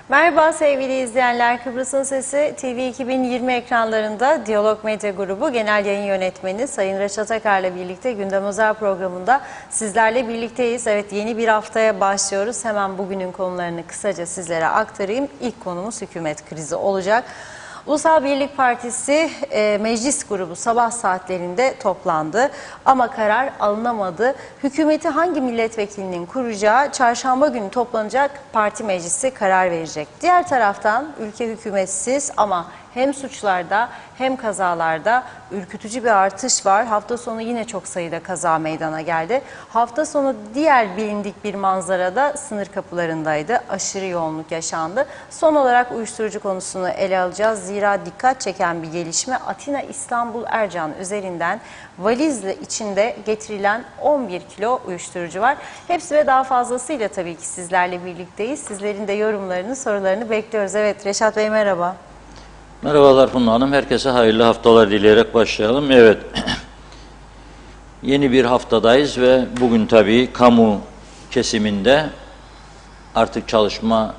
Merhaba sevgili izleyenler. Kıbrıs'ın Sesi TV 2020 ekranlarında Diyalog Medya Grubu Genel Yayın Yönetmeni Sayın Reşat Akar'la birlikte Gündem Özel programında sizlerle birlikteyiz. Evet, yeni bir haftaya başlıyoruz. Hemen bugünün konularını kısaca sizlere aktarayım. İlk konumuz hükümet krizi olacak. Ulusal Birlik Partisi meclis grubu sabah saatlerinde toplandı ama karar alınamadı. Hükümeti hangi milletvekilinin kuracağı çarşamba günü toplanacak parti meclisi karar verecek. Diğer taraftan ülke hükümetsiz ama hem suçlarda hem kazalarda ürkütücü bir artış var. Hafta sonu yine çok sayıda kaza meydana geldi. Hafta sonu diğer bilindik bir manzarada sınır kapılarındaydı. Aşırı yoğunluk yaşandı. Son olarak uyuşturucu konusunu ele alacağız. Zira dikkat çeken bir gelişme Atina İstanbul Ercan üzerinden valizle içinde getirilen 11 kilo uyuşturucu var. Hepsi ve daha fazlasıyla tabii ki sizlerle birlikteyiz. Sizlerin de yorumlarını, sorularını bekliyoruz. Evet, Reşat Bey merhaba. Merhabalar Funda Hanım. Herkese hayırlı haftalar dileyerek başlayalım. Evet, yeni bir haftadayız ve bugün tabii kamu kesiminde artık çalışma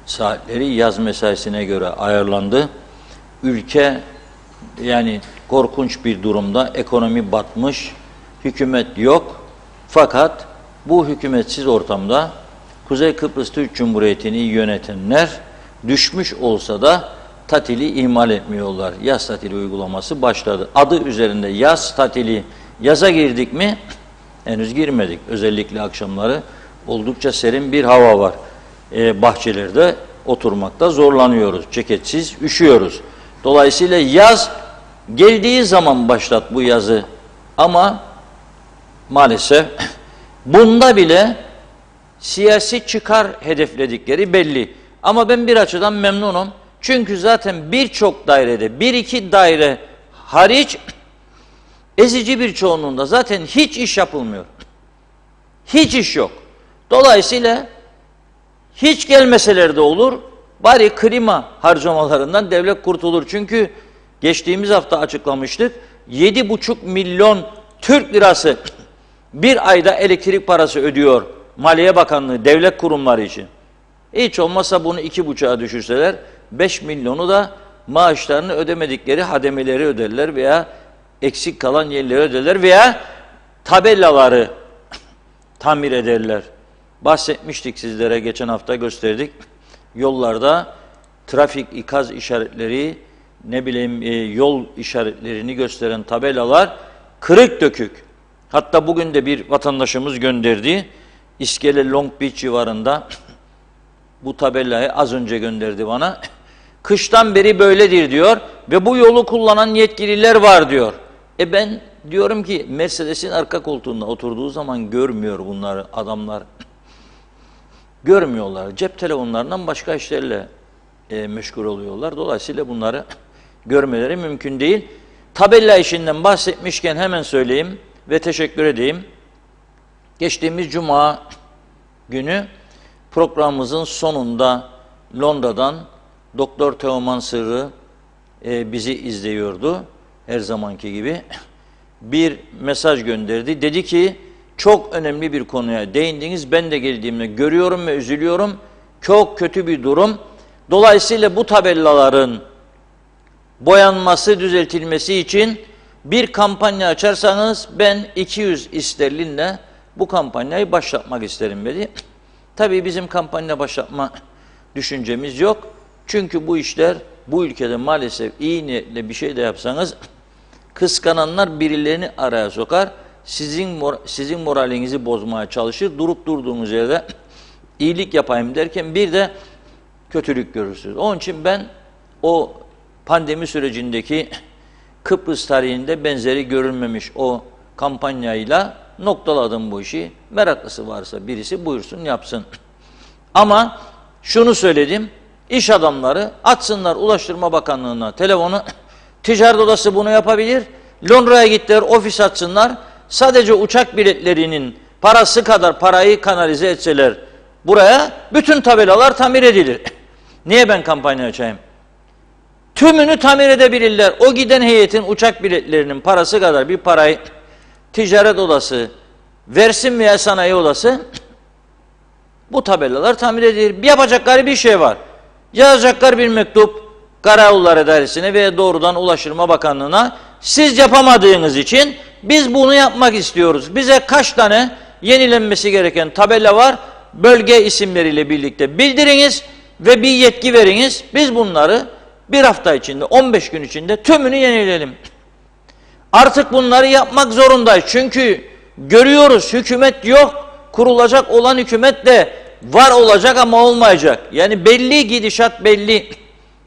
saatleri yaz mesaisine göre ayarlandı. Ülke yani korkunç bir durumda, ekonomi batmış, hükümet yok. Fakat bu hükümetsiz ortamda Kuzey Kıbrıs Türk Cumhuriyeti'ni yönetenler düşmüş olsa da tatili ihmal etmiyorlar. Yaz tatili uygulaması başladı. Adı üzerinde yaz tatili. Yaza girdik mi? Henüz girmedik. Özellikle akşamları oldukça serin bir hava var. Bahçelerde oturmakta zorlanıyoruz. Ceketsiz üşüyoruz. Dolayısıyla yaz geldiği zaman başlat bu yazı. Ama maalesef bunda bile siyasi çıkar hedefledikleri belli. Ama ben bir açıdan memnunum. Çünkü zaten birçok dairede, bir iki daire hariç ezici bir çoğunluğunda zaten hiç iş yapılmıyor. Hiç iş yok. Dolayısıyla hiç gelmeseler de olur, bari klima harcamalarından devlet kurtulur. Çünkü geçtiğimiz hafta açıklamıştık, 7,5 milyon Türk lirası bir ayda elektrik parası ödüyor Maliye Bakanlığı devlet kurumları için. Hiç olmazsa bunu 2,5'a düşürseler, 5 milyonu da maaşlarını ödemedikleri hademeleri öderler veya eksik kalan yerleri öderler veya tabelaları tamir ederler. Bahsetmiştik sizlere, geçen hafta gösterdik. Yollarda trafik ikaz işaretleri, ne bileyim yol işaretlerini gösteren tabelalar kırık dökük. Hatta bugün de bir vatandaşımız gönderdi. İskele Long Beach civarında bu tabelayı az önce gönderdi bana. Kıştan beri böyledir diyor ve bu yolu kullanan yetkililer var diyor. Ben diyorum ki Mercedes'in arka koltuğunda oturduğu zaman görmüyor bunları adamlar. Görmüyorlar. Cep telefonlarından başka işlerle meşgul oluyorlar. Dolayısıyla bunları görmeleri mümkün değil. Tabela işinden bahsetmişken hemen söyleyeyim ve teşekkür edeyim. Geçtiğimiz Cuma günü programımızın sonunda Londra'dan Doktor Teoman Sırrı bizi izliyordu. Her zamanki gibi. Bir mesaj gönderdi. Dedi ki çok önemli bir konuya değindiniz. Ben de geldiğimde görüyorum ve üzülüyorum. Çok kötü bir durum. Dolayısıyla bu tabelaların boyanması, düzeltilmesi için bir kampanya açarsanız ben 200 sterlinle bu kampanyayı başlatmak isterim dedi. Tabii bizim kampanya başlatma düşüncemiz yok. Çünkü bu işler bu ülkede maalesef iyi niyetle bir şey de yapsanız kıskananlar birilerini araya sokar. Sizin moralinizi bozmaya çalışır. Durup durduğunuz yerde iyilik yapayım derken bir de kötülük görürsünüz. Onun için ben o pandemi sürecindeki Kıbrıs tarihinde benzeri görülmemiş o kampanyayla noktaladım bu işi. Meraklısı varsa birisi buyursun yapsın. Ama şunu söyledim. İş adamları atsınlar Ulaştırma Bakanlığı'na telefonu. Ticaret Odası bunu yapabilir. Londra'ya gittiler, ofis açsınlar. Sadece uçak biletlerinin parası kadar parayı kanalize etseler buraya bütün tabelalar tamir edilir. Niye ben kampanya açayım? Tümünü tamir edebilirler. O giden heyetin uçak biletlerinin parası kadar bir parayı Ticaret Odası versin veya Sanayi Odası bu tabelalar tamir edilir. Yapacakları bir şey var. Yazacaklar bir mektup Karayolları Dairesi'ne veya doğrudan Ulaştırma Bakanlığı'na. Siz yapamadığınız için biz bunu yapmak istiyoruz. Bize kaç tane yenilenmesi gereken tabela var? Bölge isimleriyle birlikte bildiriniz ve bir yetki veriniz. Biz bunları bir hafta içinde, 15 gün içinde tümünü yenileyelim. Artık bunları yapmak zorundayız. Çünkü görüyoruz hükümet yok. Kurulacak olan hükümet de var olacak ama olmayacak. Yani belli, gidişat belli.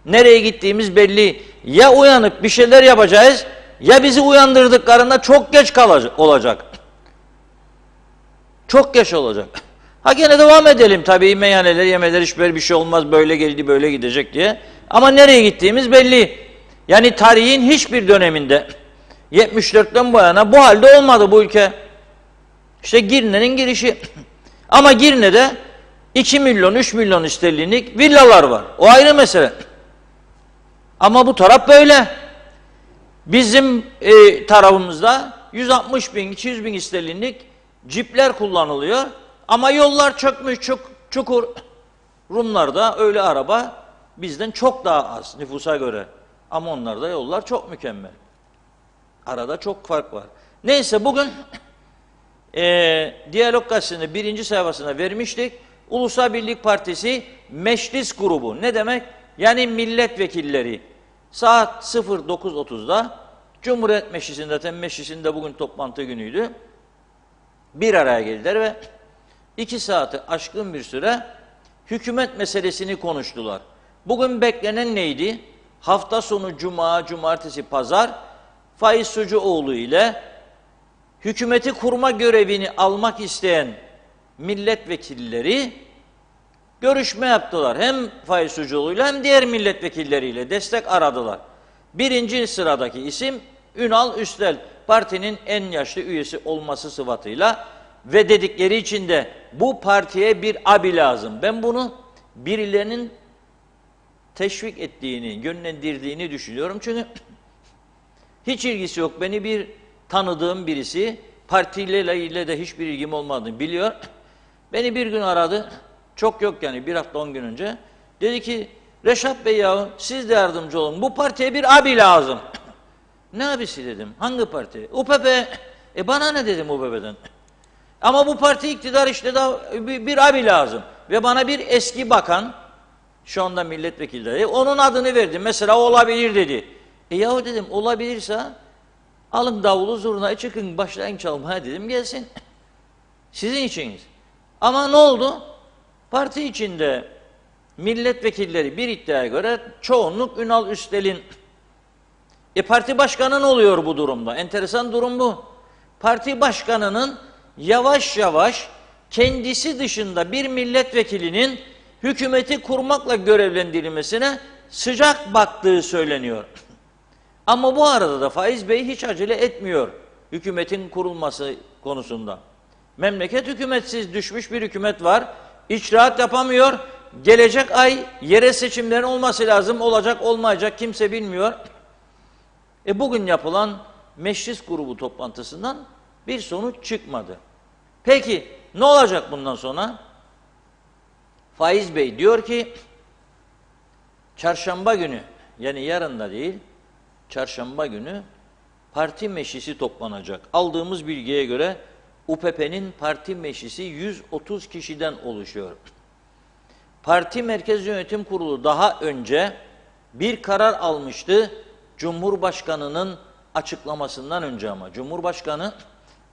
Nereye gittiğimiz belli. Ya uyanıp bir şeyler yapacağız ya bizi uyandırdıklarında çok geç olacak. Çok geç olacak. Ha gene devam edelim tabii, meyhaneler, yemeler, hiçbir bir şey olmaz, böyle geldi böyle gidecek diye. Ama nereye gittiğimiz belli. Yani tarihin hiçbir döneminde 74'ten bu yana bu halde olmadı bu ülke. İşte Girne'nin girişi. Ama Girne'de 2 milyon, 3 milyon sterlinlik villalar var. O ayrı mesele. Ama bu taraf böyle. Bizim tarafımızda 160 bin, 200 bin sterlinlik cipler kullanılıyor. Ama yollar çökmüş, çukur. Rumlarda öyle araba bizden çok daha az nüfusa göre. Ama onlarda yollar çok mükemmel. Arada çok fark var. Neyse bugün Diyalog Gazetesi'nin 1. sayfasına vermiştik. Ulusal Birlik Partisi Meclis Grubu. Ne demek? Yani milletvekilleri saat 09.30'da Cumhuriyet Meclisi'nde, zaten meclisinde bugün toplantı günüydü. Bir araya geldiler ve 2 saati aşkın bir süre hükümet meselesini konuştular. Bugün beklenen neydi? Hafta sonu Cuma, Cumartesi, Pazar Faiz Sucuoğlu ile hükümeti kurma görevini almak isteyen milletvekilleri görüşme yaptılar. Hem Faiz Sucuoğlu'yla hem diğer milletvekilleriyle destek aradılar. 1. sıradaki isim Ünal Üstel, partinin en yaşlı üyesi olması sıfatıyla ve dedikleri için de bu partiye bir abi lazım. Ben bunu birilerinin teşvik ettiğini, yönlendirdiğini düşünüyorum. Çünkü hiç ilgisi yok. Beni bir tanıdığım birisi, partiyle de hiçbir ilgim olmadığını biliyor. Beni bir gün aradı. Çok yok yani, bir hafta 10 gün önce. Dedi ki, Reşat Bey yahu siz de yardımcı olun. Bu partiye bir abi lazım. Ne abisi dedim. Hangi parti? UPP. Bana ne dedim UPP'den. Ama bu parti iktidar işte da bir abi lazım. Ve bana bir eski bakan, şu anda milletvekili, onun adını verdim. Mesela olabilir dedi. Yahu dedim olabilirse alın davulu zurnayı çıkın başlayın çalmaya dedim, gelsin. Sizin içiniz. Ama ne oldu? Parti içinde milletvekilleri bir iddiaya göre çoğunluk Ünal Üstel'in. Parti başkanı ne oluyor bu durumda? Enteresan durum bu. Parti başkanının yavaş yavaş kendisi dışında bir milletvekilinin hükümeti kurmakla görevlendirilmesine sıcak baktığı söyleniyor. Ama bu arada da Faiz Bey hiç acele etmiyor hükümetin kurulması konusunda. Memleket hükümetsiz düşmüş bir hükümet var. İcraat yapamıyor. Gelecek ay yerel seçimlerin olması lazım. Olacak olmayacak kimse bilmiyor. Bugün yapılan meclis grubu toplantısından bir sonuç çıkmadı. Peki ne olacak bundan sonra? Faiz Bey diyor ki çarşamba günü, yani yarın da değil, çarşamba günü parti meclisi toplanacak. Aldığımız bilgiye göre UPP'nin parti meclisi 130 kişiden oluşuyor. Parti Merkez Yönetim Kurulu daha önce bir karar almıştı. Cumhurbaşkanının açıklamasından önce, ama Cumhurbaşkanı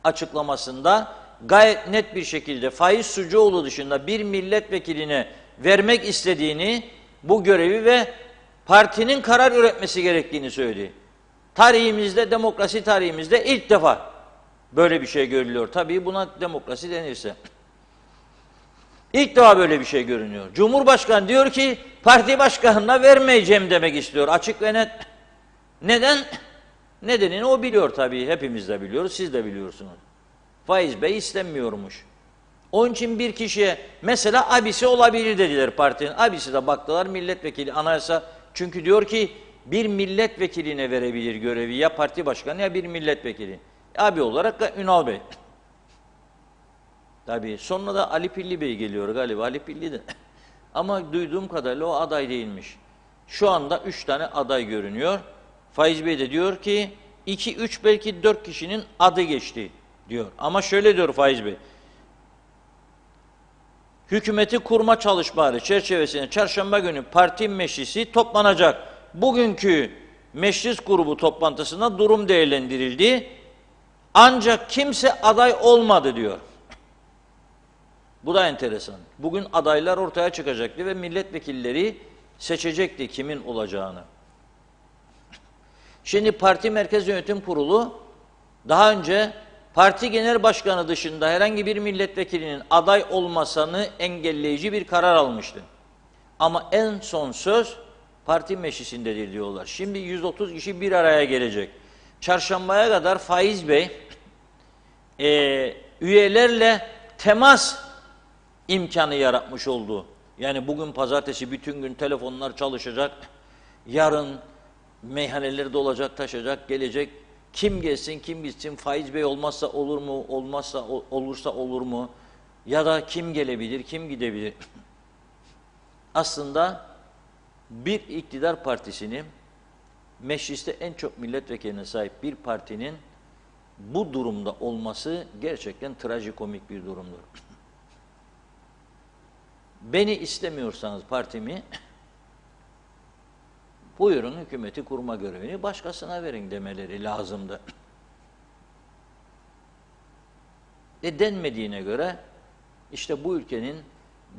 açıklamasında gayet net bir şekilde Faiz Sucuoğlu dışında bir milletvekiline vermek istediğini, bu görevi ve partinin karar üretmesi gerektiğini söyledi. Tarihimizde, demokrasi tarihimizde ilk defa böyle bir şey görülüyor. Tabii buna demokrasi denirse. İlk defa böyle bir şey görünüyor. Cumhurbaşkanı diyor ki parti başkanına vermeyeceğim demek istiyor. Açık ve net. Neden? Nedenini o biliyor tabii. Hepimiz de biliyoruz. Siz de biliyorsunuz. Faiz Bey istemiyormuş. Onun için bir kişiye mesela abisi olabilir dediler partinin. Abisi de baktılar milletvekili, anayasa. Çünkü diyor ki bir milletvekiline verebilir görevi ya parti başkanı ya bir milletvekili. Abi olarak da Ünal Bey. Tabii sonra da Ali Pilli Bey geliyor galiba. Ali Pilli de Ama duyduğum kadarıyla o aday değilmiş. Şu anda 3 tane aday görünüyor. Faiz Bey de diyor ki 2, 3 belki 4 kişinin adı geçti diyor. Ama şöyle diyor Faiz Bey. Hükümeti kurma çalışmaları çerçevesinde çarşamba günü parti meclisi toplanacak. Bugünkü meclis grubu toplantısında durum değerlendirildi. Ancak kimse aday olmadı diyor. Bu da enteresan. Bugün adaylar ortaya çıkacaktı ve milletvekilleri seçecekti kimin olacağını. Şimdi Parti Merkez Yönetim Kurulu daha önce parti genel başkanı dışında herhangi bir milletvekilinin aday olmasını engelleyici bir karar almıştı. Ama en son söz parti meclisindedir diyorlar. Şimdi 130 kişi bir araya gelecek. Çarşambaya kadar Faiz Bey üyelerle temas imkanı yaratmış oldu. Yani bugün pazartesi bütün gün telefonlar çalışacak. Yarın meyhaneleri dolacak, taşacak, gelecek. Kim gelsin, kim gitsin, Faiz Bey olmazsa olur mu, olmazsa olursa olur mu? Ya da kim gelebilir, kim gidebilir? Aslında bir iktidar partisinin, mecliste en çok milletvekiline sahip bir partinin bu durumda olması gerçekten trajikomik bir durumdur. Beni istemiyorsanız partimi, buyurun hükümeti kurma görevini başkasına verin demeleri lazımdı. Denmediğine göre işte bu ülkenin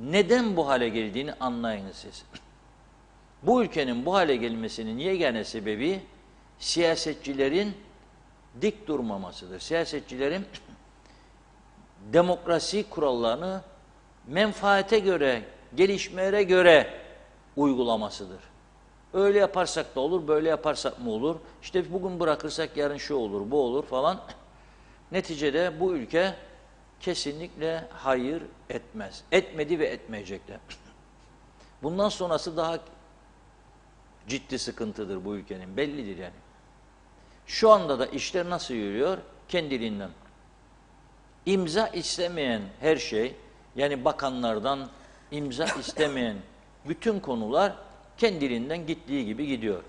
neden bu hale geldiğini anlayın siz. Bu ülkenin bu hale gelmesinin yegane sebebi siyasetçilerin dik durmamasıdır. Siyasetçilerin demokrasi kurallarını menfaate göre, gelişmelere göre uygulamasıdır. Öyle yaparsak da olur, böyle yaparsak mı olur? İşte bugün bırakırsak yarın şu olur, bu olur falan. Neticede bu ülke kesinlikle hayır etmez. Etmedi ve etmeyecekler. Bundan sonrası daha ciddi sıkıntıdır bu ülkenin, bellidir yani. Şu anda da işler nasıl yürüyor? Kendiliğinden. İmza istemeyen her şey, yani bakanlardan imza istemeyen bütün konular kendiliğinden gittiği gibi gidiyor.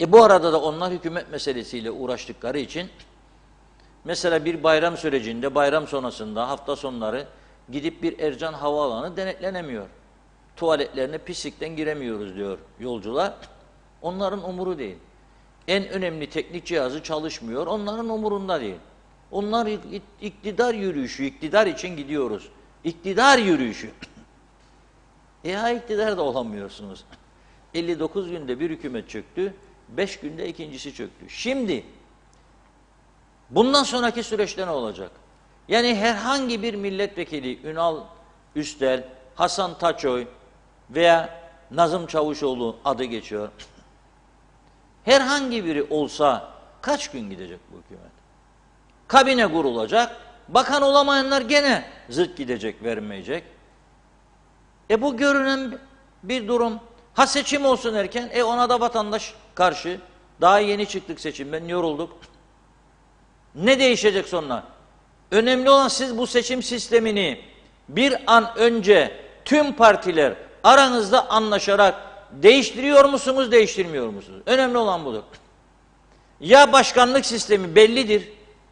Bu arada da onlar hükümet meselesiyle uğraştıkları için mesela bir bayram sürecinde, bayram sonrasında, hafta sonları gidip bir Ercan Havaalanı denetlenemiyor. Tuvaletlerine pislikten giremiyoruz diyor yolcular. Onların umuru değil. En önemli teknik cihazı çalışmıyor. Onların umurunda değil. Onlar iktidar yürüyüşü, iktidar için gidiyoruz. İktidar yürüyüşü. İktidar da olamıyorsunuz. 59 günde bir hükümet çöktü, 5 günde ikincisi çöktü. Şimdi bundan sonraki süreçte ne olacak? Yani herhangi bir milletvekili, Ünal Üstel, Hasan Taçoy veya Nazım Çavuşoğlu adı geçiyor. Herhangi biri olsa kaç gün gidecek bu hükümet? Kabine kurulacak, bakan olamayanlar gene zırt gidecek, vermeyecek. Bu görünen bir durum. Ha seçim olsun erken, ona da vatandaş karşı. Daha yeni çıktık seçimden, yorulduk. Ne değişecek sonra? Önemli olan siz bu seçim sistemini bir an önce tüm partiler aranızda anlaşarak değiştiriyor musunuz, değiştirmiyor musunuz? Önemli olan budur. Ya başkanlık sistemi bellidir.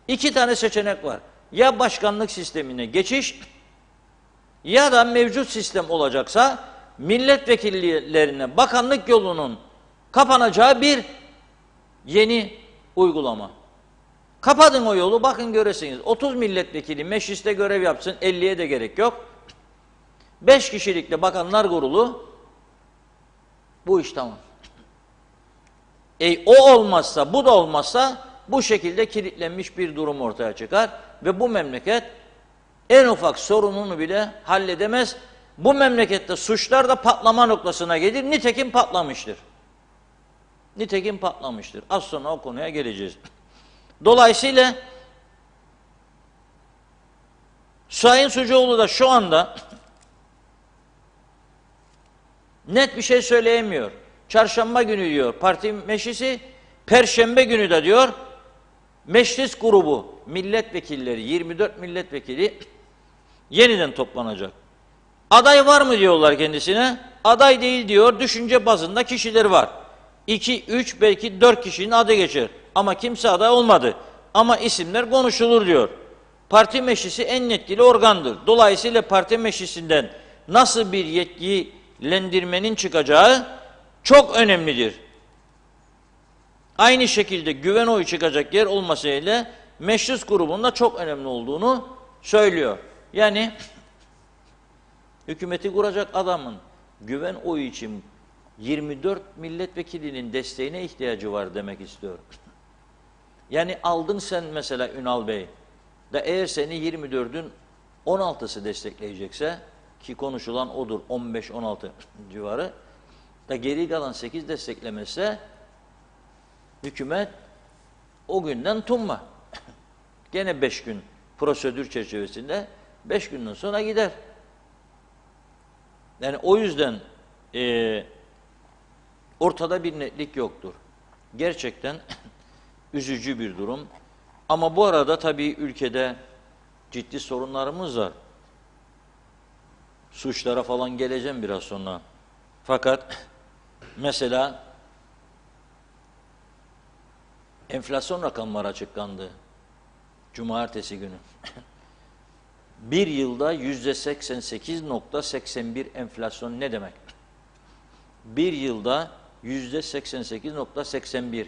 2 tane seçenek var. Ya başkanlık sistemine geçiş ya da mevcut sistem olacaksa milletvekillerine bakanlık yolunun kapanacağı bir yeni uygulama. Kapatın o yolu, bakın göresiniz. 30 milletvekili mecliste görev yapsın, 50'ye de gerek yok. 5 kişilikle bakanlar kurulu, bu iş tamam. O olmazsa, bu da olmazsa bu şekilde kilitlenmiş bir durum ortaya çıkar ve bu memleket en ufak sorununu bile halledemez. Bu memlekette suçlar da patlama noktasına gelir. Nitekim patlamıştır. Nitekim patlamıştır. Az sonra o konuya geleceğiz. Dolayısıyla Sayın Sucuoğlu da şu anda net bir şey söyleyemiyor. Çarşamba günü diyor parti meclisi, Perşembe günü de diyor meclis grubu milletvekilleri, 24 milletvekili yeniden toplanacak. Aday var mı diyorlar kendisine. Aday değil diyor. Düşünce bazında kişileri var. 2, 3 belki 4 kişinin adı geçer. Ama kimse aday olmadı. Ama isimler konuşulur diyor. Parti meclisi en yetkili organdır. Dolayısıyla parti meclisinden nasıl bir yetkilendirmenin çıkacağı çok önemlidir. Aynı şekilde güven oyu çıkacak yer olmasıyla meclis grubunda çok önemli olduğunu söylüyor. Yani hükümeti kuracak adamın güven oyu için 24 milletvekilinin desteğine ihtiyacı var demek istiyor. Yani aldın sen mesela Ünal Bey da eğer seni 24'ün 16'sı destekleyecekse ki konuşulan odur 15-16 civarı da geri kalan 8 desteklemezse hükümet o günden tumma. Gene 5 gün prosedür çerçevesinde 5 günden sonra gider. Yani o yüzden ortada bir netlik yoktur. Gerçekten üzücü bir durum. Ama bu arada tabii ülkede ciddi sorunlarımız var. Suçlara falan geleceğim biraz sonra. Fakat mesela enflasyon rakamları açıklandı. Cumartesi günü. Bir yılda %88.81 enflasyon ne demek? Bir yılda %88.81.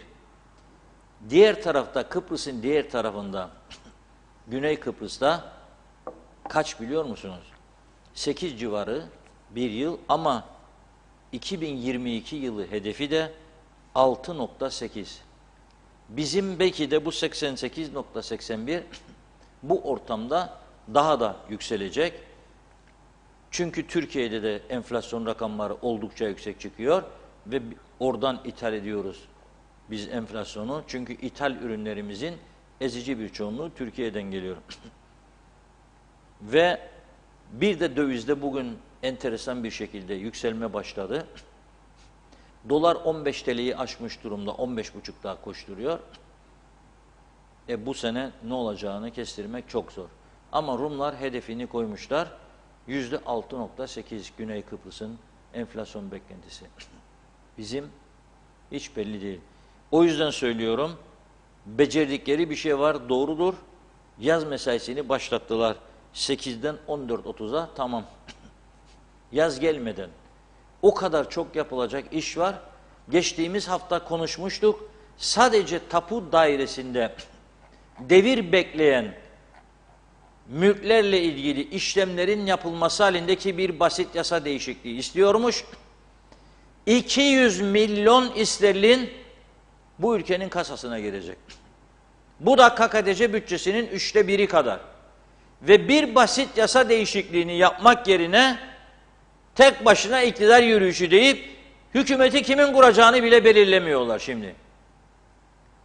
Diğer tarafta Kıbrıs'ın diğer tarafında Güney Kıbrıs'ta kaç biliyor musunuz? 8 civarı bir yıl ama 2022 yılı hedefi de 6.8. Bizim belki de bu 88.81 bu ortamda daha da yükselecek. Çünkü Türkiye'de de enflasyon rakamları oldukça yüksek çıkıyor ve oradan ithal ediyoruz biz enflasyonu. Çünkü ithal ürünlerimizin ezici bir çoğunluğu Türkiye'den geliyor. Ve bir de dövizde bugün enteresan bir şekilde yükselme başladı. Dolar 15 TL'yi aşmış durumda, 15,5 daha koşturuyor. Bu sene ne olacağını kestirmek çok zor. Ama Rumlar hedefini koymuşlar. %6.8 Güney Kıbrıs'ın enflasyon beklentisi. Bizim hiç belli değil. O yüzden söylüyorum, becerdikleri bir şey var, doğrudur. Yaz mesaisini başlattılar. 8'den 14.30'a tamam. Yaz gelmeden. O kadar çok yapılacak iş var. Geçtiğimiz hafta konuşmuştuk. Sadece tapu dairesinde devir bekleyen mülklerle ilgili işlemlerin yapılması halindeki bir basit yasa değişikliği istiyormuş. 200 milyon sterlin bu ülkenin kasasına girecek. Bu da KKTC bütçesinin 1/3 kadar. Ve bir basit yasa değişikliğini yapmak yerine tek başına iktidar yürüyüşü deyip hükümeti kimin kuracağını bile belirlemiyorlar şimdi.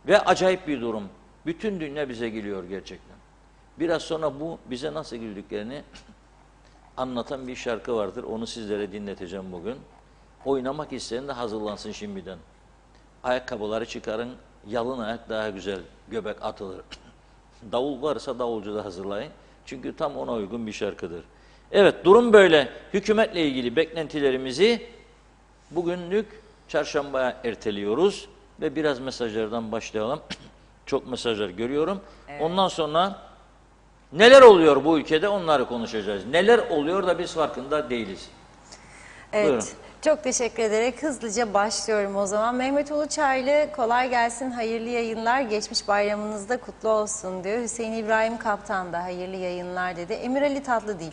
Ve acayip bir durum. Bütün dünya bize gülüyor gerçekten. Biraz sonra bu bize nasıl güldüklerini anlatan bir şarkı vardır. Onu sizlere dinleteceğim bugün. Oynamak isteyen de hazırlansın şimdiden. Ayakkabıları çıkarın, yalın ayak daha güzel göbek atılır. Davul varsa davulcu da hazırlayın. Çünkü tam ona uygun bir şarkıdır. Evet, durum böyle. Hükümetle ilgili beklentilerimizi bugünlük çarşambaya erteliyoruz ve biraz mesajlardan başlayalım. Çok mesajlar görüyorum. Evet. Ondan sonra neler oluyor bu ülkede onları konuşacağız. Neler oluyor da biz farkında değiliz. Evet. Buyurun. Çok teşekkür ederek hızlıca başlıyorum o zaman. Mehmet Uluçaylı kolay gelsin, hayırlı yayınlar, geçmiş bayramınız da kutlu olsun diyor. Hüseyin İbrahim Kaptan da hayırlı yayınlar dedi. Emir Ali Tatlıdil.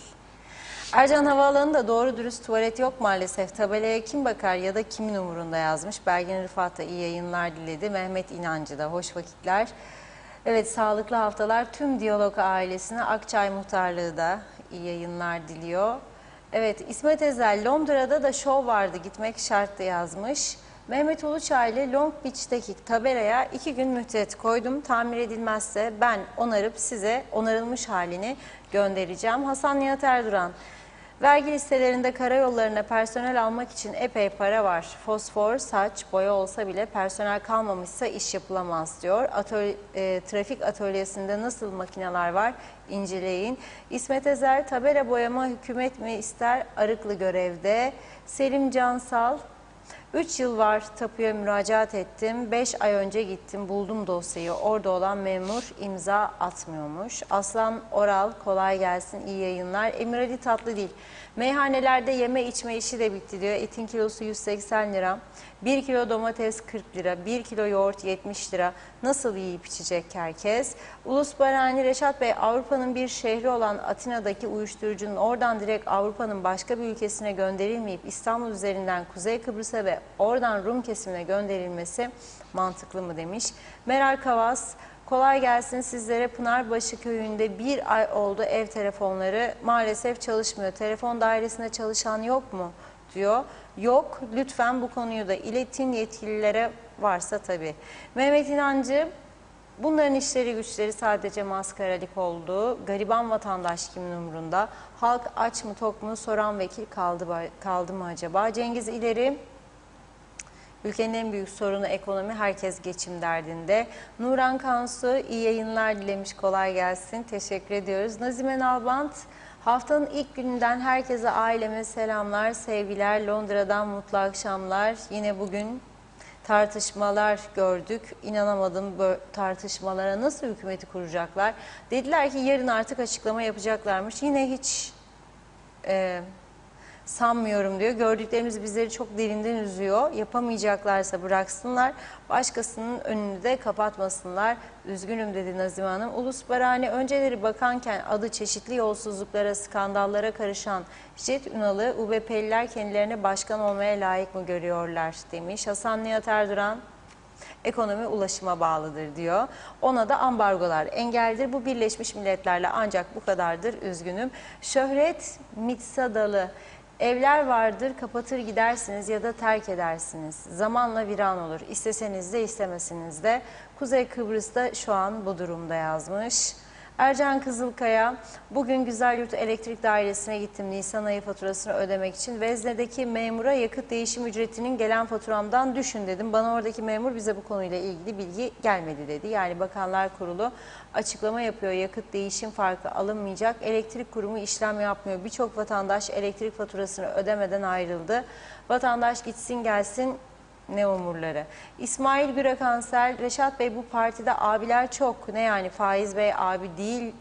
Ercan Havaalanı'nda doğru dürüst tuvalet yok maalesef. Tabelaya kim bakar ya da kimin umurunda yazmış. Belgin Rıfat da iyi yayınlar diledi. Mehmet İnancı da hoş vakitler. Evet, sağlıklı haftalar tüm Diyalog ailesine. Akçay Muhtarlığı da iyi yayınlar diliyor. Evet, İsmet Ezel, Londra'da da şov vardı, gitmek şarttı yazmış. Mehmet Uluçaylı, Long Beach'teki tabelaya 2 gün müddet koydum. Tamir edilmezse ben onarıp size onarılmış halini göndereceğim. Hasan Nihat Erduran, Vergi listelerinde karayollarına personel almak için epey para var. Fosfor, saç, boya olsa bile personel kalmamışsa iş yapılamaz diyor. Trafik atölyesinde nasıl makineler var? İnceleyin. İsmet Ezer, tabela boyama hükümet mi ister? Arıklı görevde. Selim Cansal, 3 yıl var tapuya müracaat ettim. 5 ay önce gittim buldum dosyayı. Orada olan memur imza atmıyormuş. Aslan Oral, kolay gelsin, iyi yayınlar. Emir Ali Tatlıdil, meyhanelerde yeme içme işi de bitti diyor. Etin kilosu 180 lira. 1 kilo domates 40 lira. 1 kilo yoğurt 70 lira. Nasıl yiyip içecek herkes? Ulus Barani Reşat Bey, Avrupa'nın bir şehri olan Atina'daki uyuşturucunun oradan direkt Avrupa'nın başka bir ülkesine gönderilmeyip İstanbul üzerinden Kuzey Kıbrıs'a ve oradan Rum kesimine gönderilmesi mantıklı mı demiş. Meral Kavas, kolay gelsin sizlere. Pınarbaşı köyünde 1 ay oldu ev telefonları maalesef çalışmıyor. Telefon dairesinde çalışan yok mu diyor. Yok, lütfen bu konuyu da iletin yetkililere, varsa tabii. Mehmet İnancı, bunların işleri güçleri sadece maskaralık oldu. Gariban vatandaş kimin umurunda? Halk aç mı tok mu soran vekil kaldı mı acaba? Cengiz İleri, ülkenin en büyük sorunu ekonomi, herkes geçim derdinde. Nuran Kansu, iyi yayınlar dilemiş, kolay gelsin. Teşekkür ediyoruz. Nazime Nalbant, haftanın ilk gününden herkese, aileme selamlar, sevgiler. Londra'dan mutlu akşamlar. Yine bugün tartışmalar gördük. İnanamadım bu tartışmalara, nasıl hükümeti kuracaklar. Dediler ki yarın artık açıklama yapacaklarmış. Yine hiç sanmıyorum diyor. Gördüklerimiz bizleri çok derinden üzüyor. Yapamayacaklarsa bıraksınlar. Başkasının önünü de kapatmasınlar. Üzgünüm dedi Nazime Hanım. Ulus Barani, önceleri bakanken adı çeşitli yolsuzluklara, skandallara karışan Jet Ünal'ı UBP'liler kendilerine başkan olmaya layık mı görüyorlar demiş. Hasan Nihat Erduran, ekonomi ulaşıma bağlıdır diyor. Ona da ambargolar engeldir. Bu Birleşmiş Milletler'le ancak bu kadardır. Üzgünüm. Şöhret Mitsadalı, evler vardır, kapatır gidersiniz ya da terk edersiniz. Zamanla viran olur. İsteseniz de istemeseniz de. Kuzey Kıbrıs'ta şu an bu durumda yazmış. Ercan Kızılkaya, bugün Güzelyurt Elektrik Dairesi'ne gittim Nisan ayı faturasını ödemek için. Vezne'deki memura yakıt değişim ücretinin gelen faturamdan düşün dedim. Bana oradaki memur bize bu konuyla ilgili bilgi gelmedi dedi. Yani Bakanlar Kurulu açıklama yapıyor, yakıt değişim farkı alınmayacak. Elektrik kurumu işlem yapmıyor. Birçok vatandaş elektrik faturasını ödemeden ayrıldı. Vatandaş gitsin gelsin, ne umurları. İsmail Gürakansel, Reşat Bey, bu partide abiler çok. Ne yani, Faiz Bey abi değil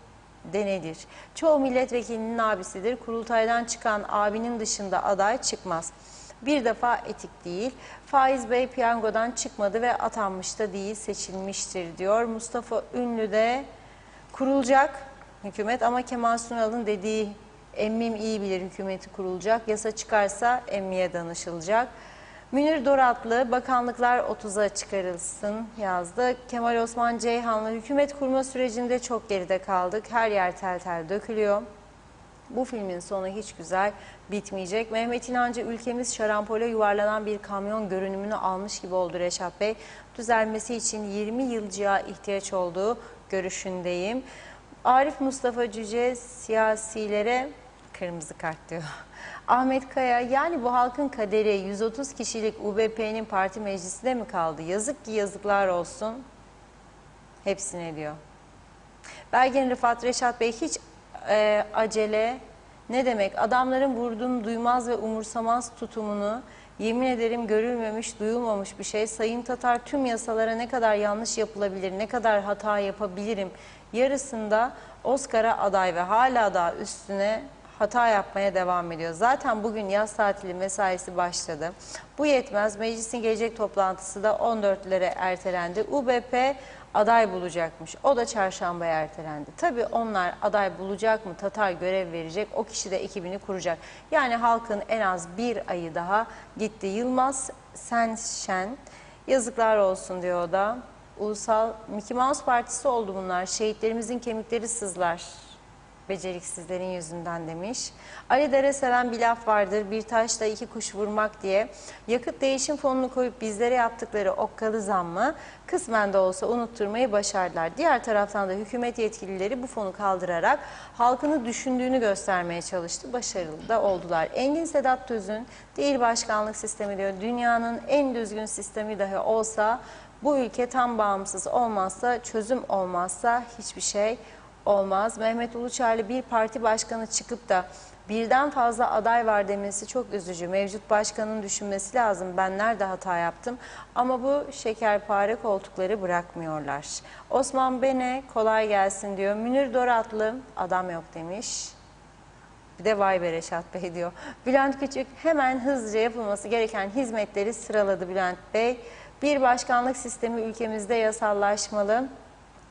de nedir? Çoğu milletvekilinin abisidir. Kurultaydan çıkan abinin dışında aday çıkmaz. Bir defa etik değil. Faiz Bey piyangodan çıkmadı ve atanmış da değil, seçilmiştir diyor. Mustafa Ünlü de kurulacak hükümet ama Kemal Sunal'ın dediği, emmim iyi bilir hükümeti kurulacak. Yasa çıkarsa emmiye danışılacak. Münir Doratlı, bakanlıklar 30'a çıkarılsın yazdı. Kemal Osman Ceyhanlı, hükümet kurma sürecinde çok geride kaldık. Her yer tel tel dökülüyor. Bu filmin sonu hiç güzel bitmeyecek. Mehmet İnancı, ülkemiz şarampole yuvarlanan bir kamyon görünümünü almış gibi oldu Reşat Bey. Düzelmesi için 20 yılcıya ihtiyaç olduğu görüşündeyim. Arif Mustafa Cüce, siyasilere kırmızı kart diyor. Ahmet Kaya, yani bu halkın kaderi 130 kişilik UBP'nin parti meclisinde mi kaldı? Yazık ki yazıklar olsun hepsine diyor. Belgin Rıfat, Reşat Bey hiç acele ne demek? Adamların vurdum duymaz ve umursamaz tutumunu, yemin ederim görülmemiş, duyulmamış bir şey. Sayın Tatar, tüm yasalara ne kadar yanlış yapılabilir, ne kadar hata yapabilirim yarısında Oscar'a aday ve hala da üstüne hata yapmaya devam ediyor. Zaten bugün yaz tatili mesaisi başladı. Bu yetmez. Meclisin gelecek toplantısı da 14'lere ertelendi. UBP aday bulacakmış. O da çarşambaya ertelendi. Tabii onlar aday bulacak mı? Tatar görev verecek. O kişi de ekibini kuracak. Yani halkın en az bir ayı daha gitti. Yılmaz Senşen, yazıklar olsun diyor o da. Ulusal Mickey Mouse Partisi oldu bunlar. Şehitlerimizin kemikleri sızlar beceriksizlerin yüzünden demiş. Ali Dere seven bir laf vardır, bir taşla iki kuş vurmak diye. Yakıt değişim fonunu koyup bizlere yaptıkları okkalı zammı kısmen de olsa unutturmayı başardılar. Diğer taraftan da hükümet yetkilileri bu fonu kaldırarak halkını düşündüğünü göstermeye çalıştı. Başarılı da oldular. Engin Sedat Tüzün değil başkanlık sistemi diyor. Dünyanın en düzgün sistemi dahi olsa bu ülke tam bağımsız olmazsa, çözüm olmazsa hiçbir şey olmaz. Mehmet Uluçarlı bir parti başkanı çıkıp da birden fazla aday var demesi çok üzücü. Mevcut başkanın düşünmesi lazım. Ben nerede hata yaptım? Ama bu şekerpare koltukları bırakmıyorlar. Osman Bene kolay gelsin diyor. Münir Doratlı adam yok demiş. Bir de vay be Reşat Bey diyor. Bülent Küçük hemen hızlıca yapılması gereken hizmetleri sıraladı Bülent Bey. Bir başkanlık sistemi ülkemizde yasallaşmalı.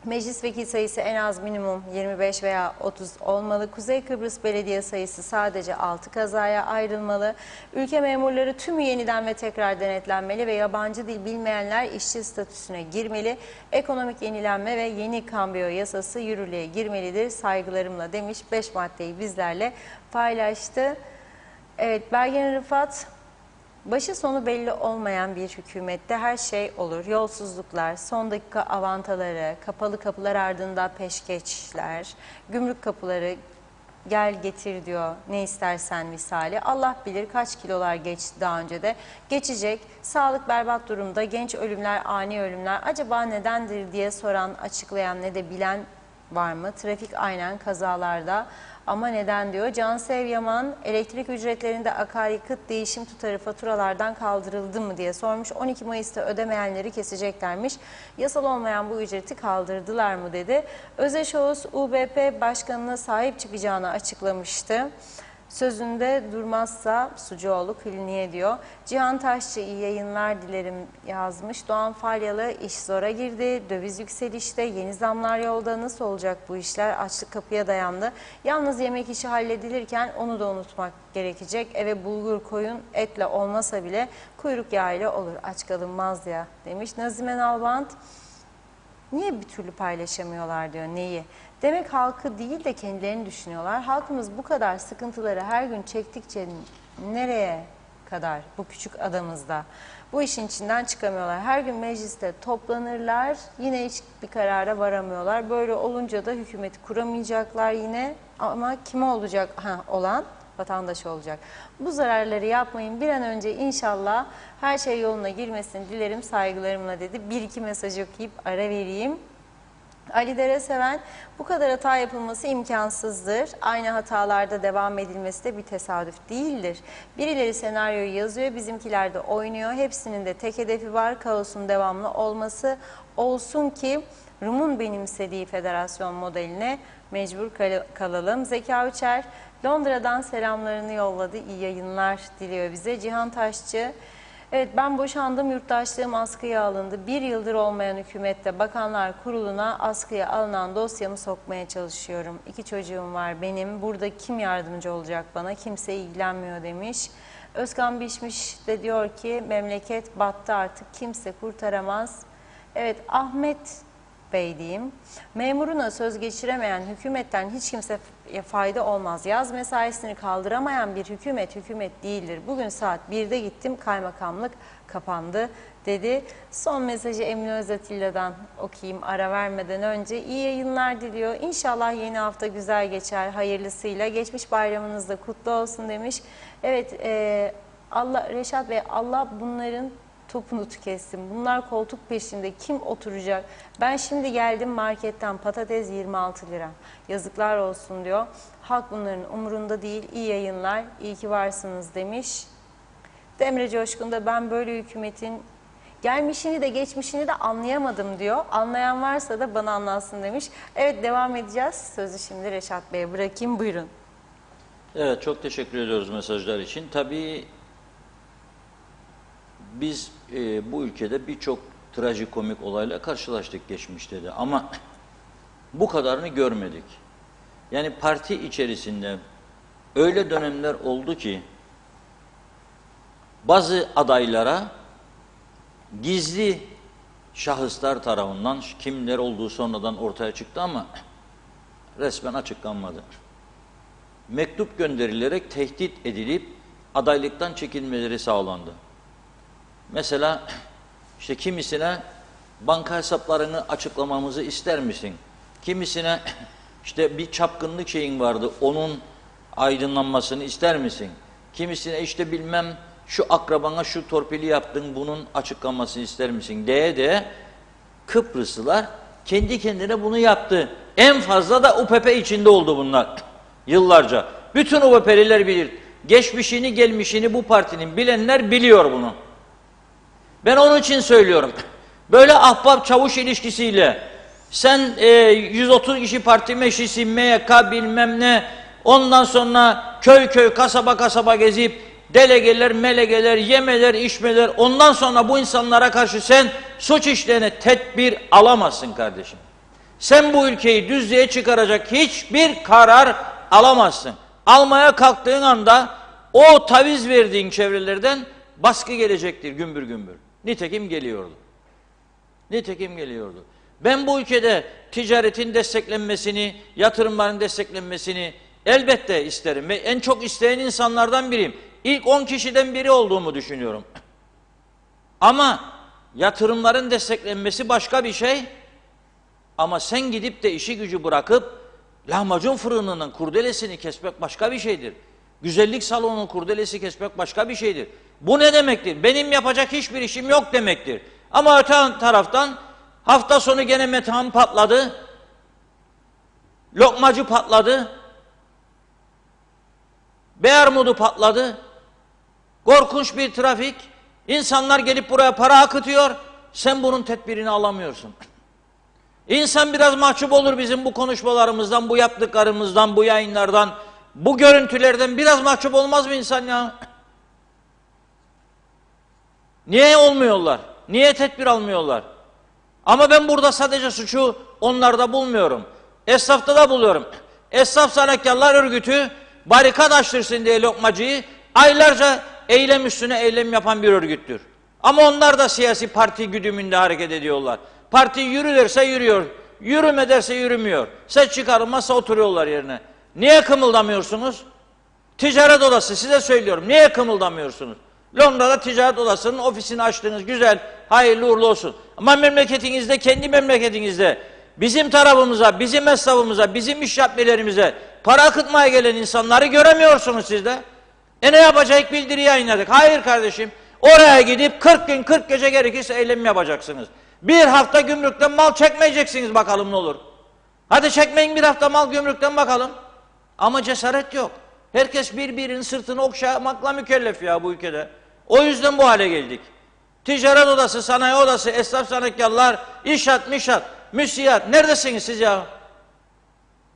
Meclis vekil sayısı en az minimum 25 veya 30 olmalı. Kuzey Kıbrıs Belediye sayısı sadece 6 kazaya ayrılmalı. Ülke memurları tümü yeniden ve tekrar denetlenmeli ve yabancı dil bilmeyenler işçi statüsüne girmeli. Ekonomik yenilenme ve yeni kambiyo yasası yürürlüğe girmelidir. Saygılarımla demiş. 5 maddeyi bizlerle paylaştı. Evet, Belgin Rıfat, başı sonu belli olmayan bir hükümette her şey olur. Yolsuzluklar, son dakika avantaları, kapalı kapılar ardında peşkeşler, gümrük kapıları gel getir diyor ne istersen misali. Allah bilir kaç kilolar geçti daha önce de. Geçecek. Sağlık berbat durumda. Genç ölümler, ani ölümler. Acaba nedendir diye soran, açıklayan ne de bilen var mı? Trafik aynen kazalarda. Ama neden diyor. Cansev Yaman, elektrik ücretlerinde akaryakıt değişim tutarı faturalardan kaldırıldı mı diye sormuş. 12 Mayıs'ta ödemeyenleri keseceklermiş. Yasal olmayan bu ücreti kaldırdılar mı dedi. Özeş Oğuz, UBP Başkanı'na sahip çıkacağını açıklamıştı. Sözünde durmazsa Sucuoğlu kliniğe diyor. Cihan Taşçı iyi yayınlar dilerim yazmış. Doğan Falyalı iş zora girdi. Döviz yükselişte. Yeni zamlar yolda. Nasıl olacak bu işler? Açlık kapıya dayandı. Yalnız yemek işi halledilirken onu da unutmak gerekecek. Eve bulgur koyun etle olmasa bile kuyruk yağıyla olur. Aç kalınmaz ya demiş. Nazime Nalbant, niye bir türlü paylaşamıyorlar diyor. Neyi? Demek halkı değil de kendilerini düşünüyorlar. Halkımız bu kadar sıkıntıları her gün çektikçe nereye kadar bu küçük adamızda? Bu işin içinden çıkamıyorlar. Her gün mecliste toplanırlar, yine hiçbir karara varamıyorlar. Böyle olunca da hükümeti kuramayacaklar yine ama kime olacak olan? Vatandaş olacak. Bu zararları yapmayın. Bir an önce inşallah her şey yoluna girmesini dilerim saygılarımla dedi. Bir iki mesaj okuyup ara vereyim. Ali Dere seven, bu kadar hata yapılması imkansızdır. Aynı hatalarda devam edilmesi de bir tesadüf değildir. Birileri senaryoyu yazıyor, bizimkiler de oynuyor. Hepsinin de tek hedefi var, kaosun devamlı olması. Olsun ki Rum'un benimsediği federasyon modeline mecbur kalalım. Zeka Uçer Londra'dan selamlarını yolladı. İyi yayınlar diliyor bize. Cihan Taşçı, evet ben boşandım, yurttaşlığım askıya alındı. Bir yıldır olmayan hükümette Bakanlar Kurulu'na askıya alınan dosyamı sokmaya çalışıyorum. 2 çocuğum var benim. Burada kim yardımcı olacak bana? Kimse ilgilenmiyor demiş. Özkan Bişmiş de diyor ki memleket battı artık kimse kurtaramaz. Evet Ahmet Bey diyeyim. Memuruna söz geçiremeyen hükümetten hiç kimse fayda olmaz. Yaz mesaisini kaldıramayan bir hükümet değildir. Bugün saat 1'de gittim kaymakamlık kapandı dedi. Son mesajı Emine Özatilla'dan okuyayım ara vermeden önce. İyi yayınlar diliyor. İnşallah yeni hafta güzel geçer hayırlısıyla. Geçmiş bayramınız da kutlu olsun demiş. Evet Allah Reşat Bey Allah bunların topunu tüketsin. Bunlar koltuk peşinde kim oturacak? Ben şimdi geldim marketten patates 26 lira. Yazıklar olsun diyor. Halk bunların umurunda değil. İyi yayınlar. İyi ki varsınız demiş. Emre Coşkun da ben böyle hükümetin gelmişini de geçmişini de anlayamadım diyor. Anlayan varsa da bana anlatsın demiş. Evet devam edeceğiz. Sözü şimdi Reşat Bey'e bırakayım. Buyurun. Evet çok teşekkür ediyoruz mesajlar için. Tabii biz bu ülkede birçok trajikomik olayla karşılaştık geçmişte de ama bu kadarını görmedik. Yani parti içerisinde öyle dönemler oldu ki bazı adaylara gizli şahıslar tarafından kimler olduğu sonradan ortaya çıktı ama resmen açıklanmadı. Mektup gönderilerek tehdit edilip adaylıktan çekilmeleri sağlandı. Mesela işte kimisine banka hesaplarını açıklamamızı ister misin? Kimisine işte bir çapkınlık şeyin vardı, onun aydınlanmasını ister misin? Kimisine işte bilmem şu akrabana şu torpili yaptın, bunun açıklanmasını ister misin? Diye Kıbrıslılar kendi kendine bunu yaptı. En fazla da UPP içinde oldu bunlar yıllarca. Bütün UPP'liler bilir. Geçmişini gelmişini bu partinin bilenler biliyor bunu. Ben onun için söylüyorum. Böyle ahbap çavuş ilişkisiyle sen 130 kişi parti meclisi, MYK bilmem ne, ondan sonra köy köy kasaba kasaba gezip delegeler, melegeler, yemeler, içmeler, ondan sonra bu insanlara karşı sen suç işlerine tedbir alamazsın kardeşim. Sen bu ülkeyi düzlüğe çıkaracak hiçbir karar alamazsın. Almaya kalktığın anda o taviz verdiğin çevrelerden baskı gelecektir gümbür gümbür. Nitekim geliyordu. Nitekim geliyordu. Ben bu ülkede ticaretin desteklenmesini, yatırımların desteklenmesini elbette isterim. Ve en çok isteyen insanlardan biriyim. İlk 10 kişiden biri olduğumu düşünüyorum. Ama yatırımların desteklenmesi başka bir şey. Ama sen gidip de işi gücü bırakıp lahmacun fırınının kurdelesini kesmek başka bir şeydir. Güzellik salonunun kurdelesi kesmek başka bir şeydir. Bu ne demektir? Benim yapacak hiçbir işim yok demektir. Ama öte taraftan hafta sonu gene metan patladı. Lokmacı patladı. Beyarmudu patladı. Korkunç bir trafik. İnsanlar gelip buraya para akıtıyor. Sen bunun tedbirini alamıyorsun. İnsan biraz mahcup olur bizim bu konuşmalarımızdan, bu yaptıklarımızdan, bu yayınlardan, bu görüntülerden biraz mahcup olmaz mı insan ya? Niye olmuyorlar? Niye tedbir almıyorlar? Ama ben burada sadece suçu onlarda bulmuyorum. Esnafta da buluyorum. Esnaf Sanatkarlar Örgütü barikat açtırsın diye lokmacıyı aylarca eylem üstüne eylem yapan bir örgüttür. Ama onlar da siyasi parti güdümünde hareket ediyorlar. Parti yürü derse yürüyor, yürüme derse yürümüyor. Ses çıkarılmazsa oturuyorlar yerine. Niye kımıldamıyorsunuz? Ticaret odası size söylüyorum. Niye kımıldamıyorsunuz? Londra'da ticaret odasının ofisini açtınız. Güzel, hayırlı uğurlu olsun. Ama memleketinizde, kendi memleketinizde bizim tarafımıza, bizim esnafımıza, bizim iş yapmelerimize para akıtmaya gelen insanları göremiyorsunuz siz de. Ne yapacak? Bildiri yayınladık. Hayır kardeşim. Oraya gidip 40 gün 40 gece gerekirse eylem yapacaksınız. Bir hafta gümrükten mal çekmeyeceksiniz bakalım ne olur. Hadi çekmeyin bir hafta mal gümrükten bakalım. Ama cesaret yok. Herkes birbirinin sırtını okşamakla mükellef ya bu ülkede. O yüzden bu hale geldik. Ticaret odası, sanayi odası, esnaf sanatkarlar, inşaat, mişat, müsiyat. Neredesiniz siz ya?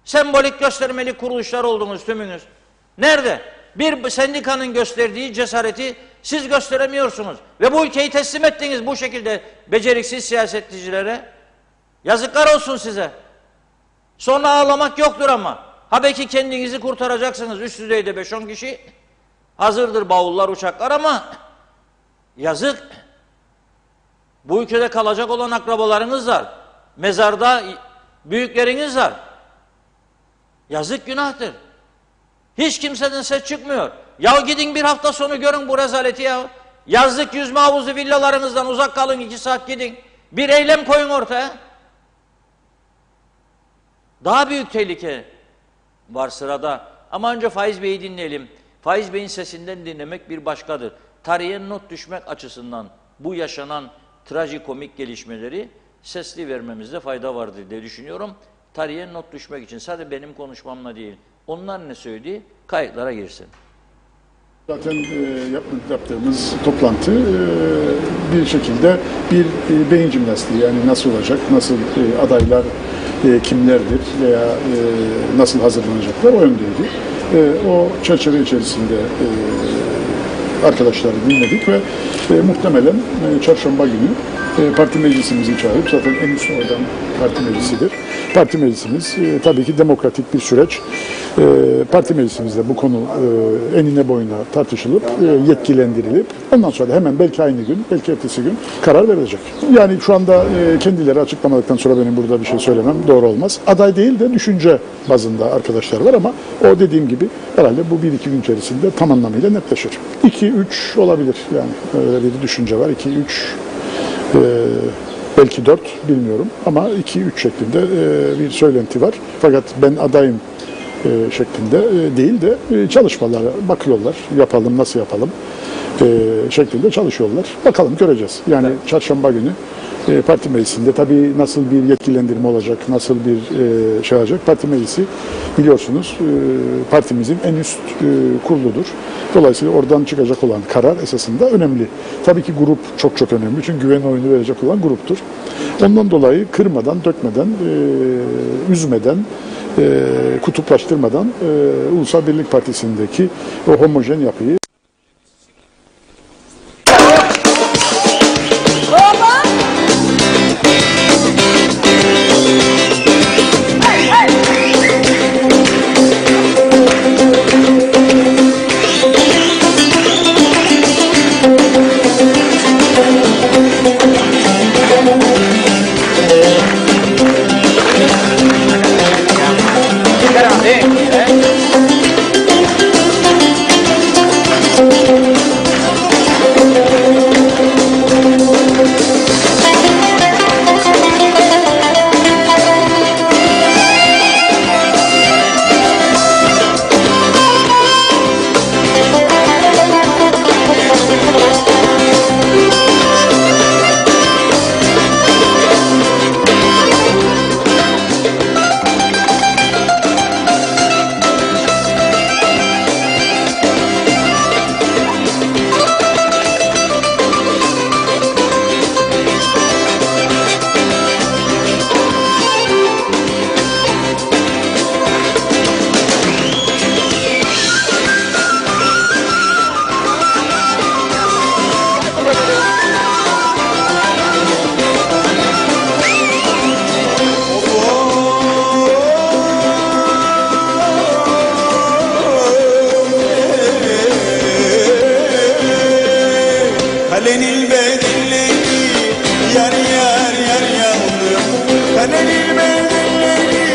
Sembolik göstermelik kuruluşlar oldunuz tümünüz. Nerede? Bir sendikanın gösterdiği cesareti siz gösteremiyorsunuz. Ve bu ülkeyi teslim ettiniz bu şekilde beceriksiz siyasetçilere. Yazıklar olsun size. Sonra ağlamak yoktur ama. Ha belki kendinizi kurtaracaksınız. Üst düzeyde 5-10 kişi. Hazırdır bavullar, uçaklar ama yazık. Bu ülkede kalacak olan akrabalarınız var. Mezarda büyükleriniz var. Yazık, günahtır. Hiç kimseden ses çıkmıyor. Ya gidin bir hafta sonu görün bu rezaleti ya. Yazlık yüzme havuzu villalarınızdan uzak kalın, 2 saat gidin. Bir eylem koyun ortaya. Daha büyük tehlike var sırada. Ama önce Faiz Bey'i dinleyelim. Faiz Bey'in sesinden dinlemek bir başkadır. Tarihe not düşmek açısından bu yaşanan trajikomik gelişmeleri sesli vermemizde fayda vardır diye düşünüyorum. Tarihe not düşmek için sadece benim konuşmamla değil. Onlar ne söyledi? Kayıtlara girsin. Zaten yaptığımız toplantı bir şekilde bir beyin jimnastiği, yani nasıl olacak, nasıl adaylar kimlerdir veya nasıl hazırlanacaklar o yöndeydi. O çerçeve içerisinde arkadaşları dinledik ve muhtemelen çarşamba günü parti meclisimizi çağırıp, zaten en üst organ parti meclisidir. Parti meclisimiz tabii ki demokratik bir süreç. Parti meclisimizde bu konu enine boyuna tartışılıp yetkilendirilip ondan sonra hemen belki aynı gün, belki ertesi gün karar verilecek. Yani şu anda kendileri açıklamadıktan sonra benim burada bir şey söylemem doğru olmaz. Aday değil de düşünce bazında arkadaşlar var ama o dediğim gibi herhalde bu 1-2 gün içerisinde tam anlamıyla netleşir. 2-3 olabilir yani, öyle bir düşünce var. 2-3 belki 4 bilmiyorum ama 2-3 şeklinde bir söylenti var. Fakat ben adayım şeklinde değil de çalışmalara bakıyorlar. Yapalım, nasıl yapalım şeklinde çalışıyorlar. Bakalım, göreceğiz. Yani çarşamba günü parti meclisinde tabii nasıl bir yetkilendirme olacak, nasıl bir şey olacak. Parti meclisi biliyorsunuz partimizin en üst kuruludur. Dolayısıyla oradan çıkacak olan karar esasında önemli. Tabii ki grup çok çok önemli. Çünkü güven oyunu verecek olan gruptur. Ondan dolayı kırmadan, dökmeden, üzmeden, kutuplaştırmadan Ulusal Birlik Partisi'ndeki o homojen yapıyı Kalenin bedelleri yar yar yar yandım. Kalenin bedelleri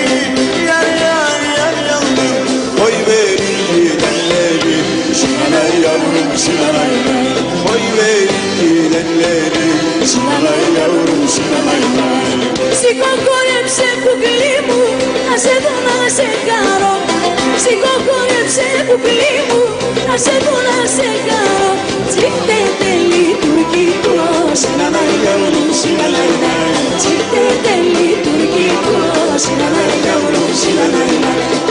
yar yar yar yandım. Koy verin gidenleri şinalay yavrum şinalay. Koy verin gidenleri şinalay yavrum şinalay. Si kokoreps kuplimu, na se dona se caro. Si kokoreps kuplimu, na se dona se caro. Çifte deli Türkiye, şinalay yavrum şinalay. Çifte deli Türkiye, şinalay yavrum şinalay.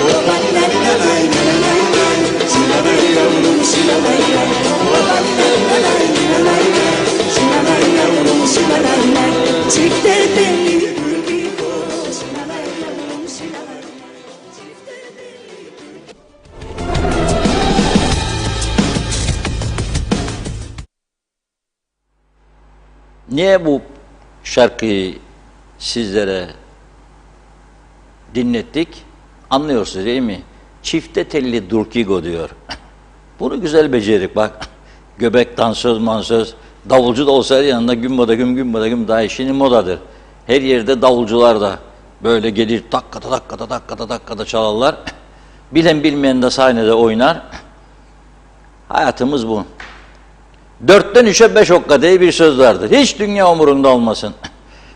Oban nanay nanay, şinalay yavrum şinalay. Oban nanay nanay, şinalay yavrum şinalay. Çifte deli Türkiye, şinalay yavrum şinalay. Çifte deli. Niye bu şarkıyı sizlere dinlettik? Anlıyorsunuz değil mi? Çifte telli Durkigo diyor. Bunu güzel becerik bak. Göbek dansöz mansöz. Davulcu da olsaydı yanında gümbada güm daha işinin modadır. Her yerde davulcular da böyle gelir takkada çalarlar. Bilen bilmeyen de sahnede oynar. Hayatımız bu. 4'ten 3'e 5 okka diye bir söz vardır. Hiç dünya umurunda olmasın.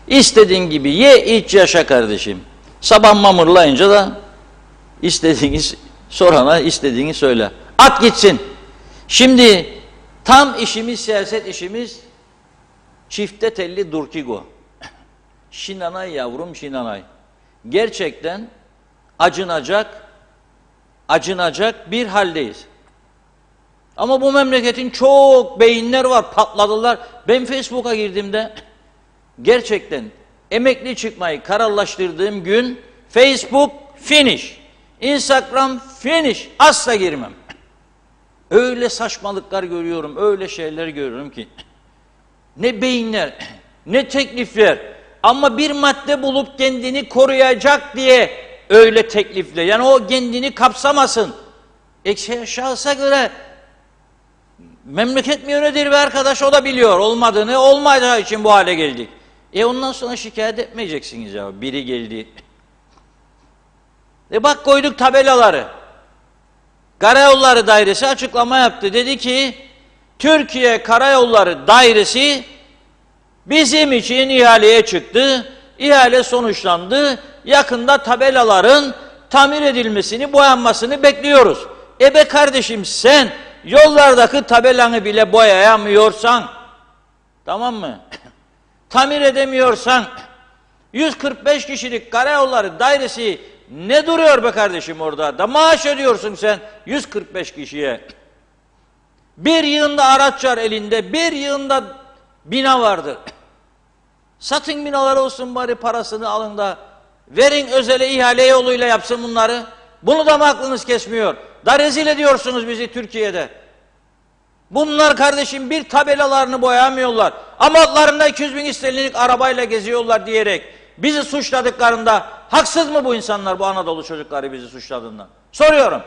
İstediğin gibi ye, iç, yaşa kardeşim. Sabah mamurlayınca da istediğini sorana istediğini söyle. At gitsin. Şimdi tam işimiz, siyaset işimiz çifte telli Durkigo. Şinanay yavrum şinanay. Gerçekten acınacak bir haldeyiz. Ama bu memleketin çok beyinler var, patladılar. Ben Facebook'a girdiğimde gerçekten emekli çıkmayı kararlaştırdığım gün Facebook finish, Instagram finish, asla girmem. Öyle saçmalıklar görüyorum, öyle şeyler görüyorum ki. Ne beyinler, ne teklifler. Ama bir madde bulup kendini koruyacak diye öyle teklifle. Yani o kendini kapsamasın. Şahsa göre memleket milyonedir ve arkadaş o da biliyor olmadığını, olmayacağı için bu hale geldik. Ondan sonra şikayet etmeyeceksiniz ya, biri geldi. Bak koyduk tabelaları. Karayolları Dairesi açıklama yaptı. Dedi ki, Türkiye Karayolları Dairesi bizim için ihaleye çıktı. İhale sonuçlandı. Yakında tabelaların tamir edilmesini, boyanmasını bekliyoruz. Be kardeşim, sen yollardaki tabelanı bile boyayamıyorsan, tamam mı? Tamir edemiyorsan, 145 kişilik Karayolları Dairesi ne duruyor be kardeşim orada? Da maaş ödüyorsun sen 145 kişiye. Bir yığında araç var elinde, bir yığında bina vardır. Satın binalar olsun bari, parasını alın da verin, özele ihale yoluyla yapsın bunları. Bunu da mı aklınız kesmiyor? Da rezil ediyorsunuz bizi Türkiye'de. Bunlar kardeşim bir tabelalarını boyamıyorlar. Ama altlarında 200 bin sterlinlik arabayla geziyorlar diyerek bizi suçladıklarında haksız mı bu insanlar, bu Anadolu çocukları bizi suçladığından? Soruyorum.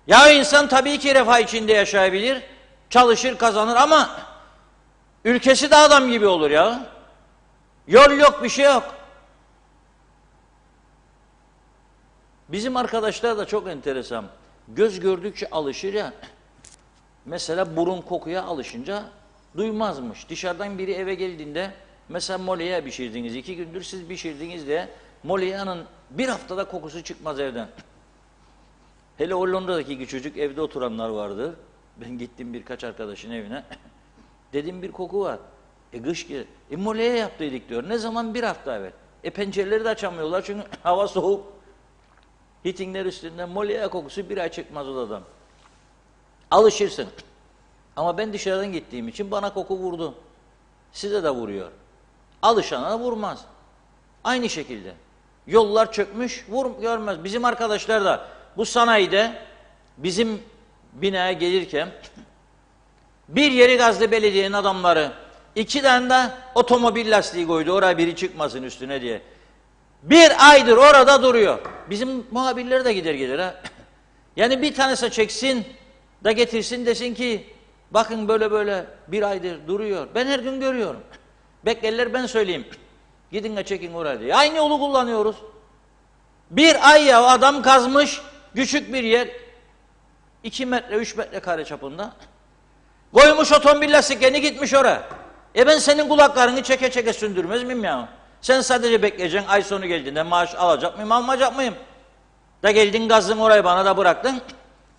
Ya insan tabii ki refah içinde yaşayabilir, çalışır, kazanır ama ülkesi de adam gibi olur ya. Yol yok, bir şey yok. Bizim arkadaşlar da çok enteresan. Göz gördükçe alışır ya. Mesela burun kokuya alışınca duymazmış. Dışarıdan biri eve geldiğinde, mesela moleya pişirdiniz, 2 gündür siz pişirdiniz diye moleyanın bir haftada kokusu çıkmaz evden. Hele Hollanda'daki çocuk, evde oturanlar vardır. Ben gittim birkaç arkadaşın evine. Dedim bir koku var. Kış gelir. Moleya yaptıydık diyor. Ne zaman? Bir hafta evvel. Pencereleri de açamıyorlar çünkü hava soğuk. Hitingler üstünden moleya kokusu bir ay çıkmaz odadan. Alışırsın. Ama ben dışarıdan gittiğim için bana koku vurdu. Size de vuruyor. Alışana vurmaz. Aynı şekilde. Yollar çökmüş, görmez. Bizim arkadaşlar da bu sanayide bizim binaya gelirken bir yeri gazlı belediyenin adamları 2 tane de otomobil lastiği koydu. Oraya biri çıkmasın üstüne diye. 1 aydır orada duruyor. Bizim muhabirler de gider gelir ha. Yani bir tanesi çeksin da getirsin, desin ki bakın böyle böyle 1 aydır duruyor. Ben her gün görüyorum. Beklerler, ben söyleyeyim. Gidin de çekin oraya diye. Aynı yolu kullanıyoruz. 1 ay ya adam kazmış küçük bir yer. 2 metre 3 metre kare çapında. Koymuş otomobil lastiklerini, gitmiş oraya. Ben senin kulaklarını çeke çeke sündürmez miyim ya? Sen sadece bekleyeceksin, ay sonu geldiğinde maaş alacak mıyım, almayacak mıyım? Da geldin gazdın orayı bana da bıraktın.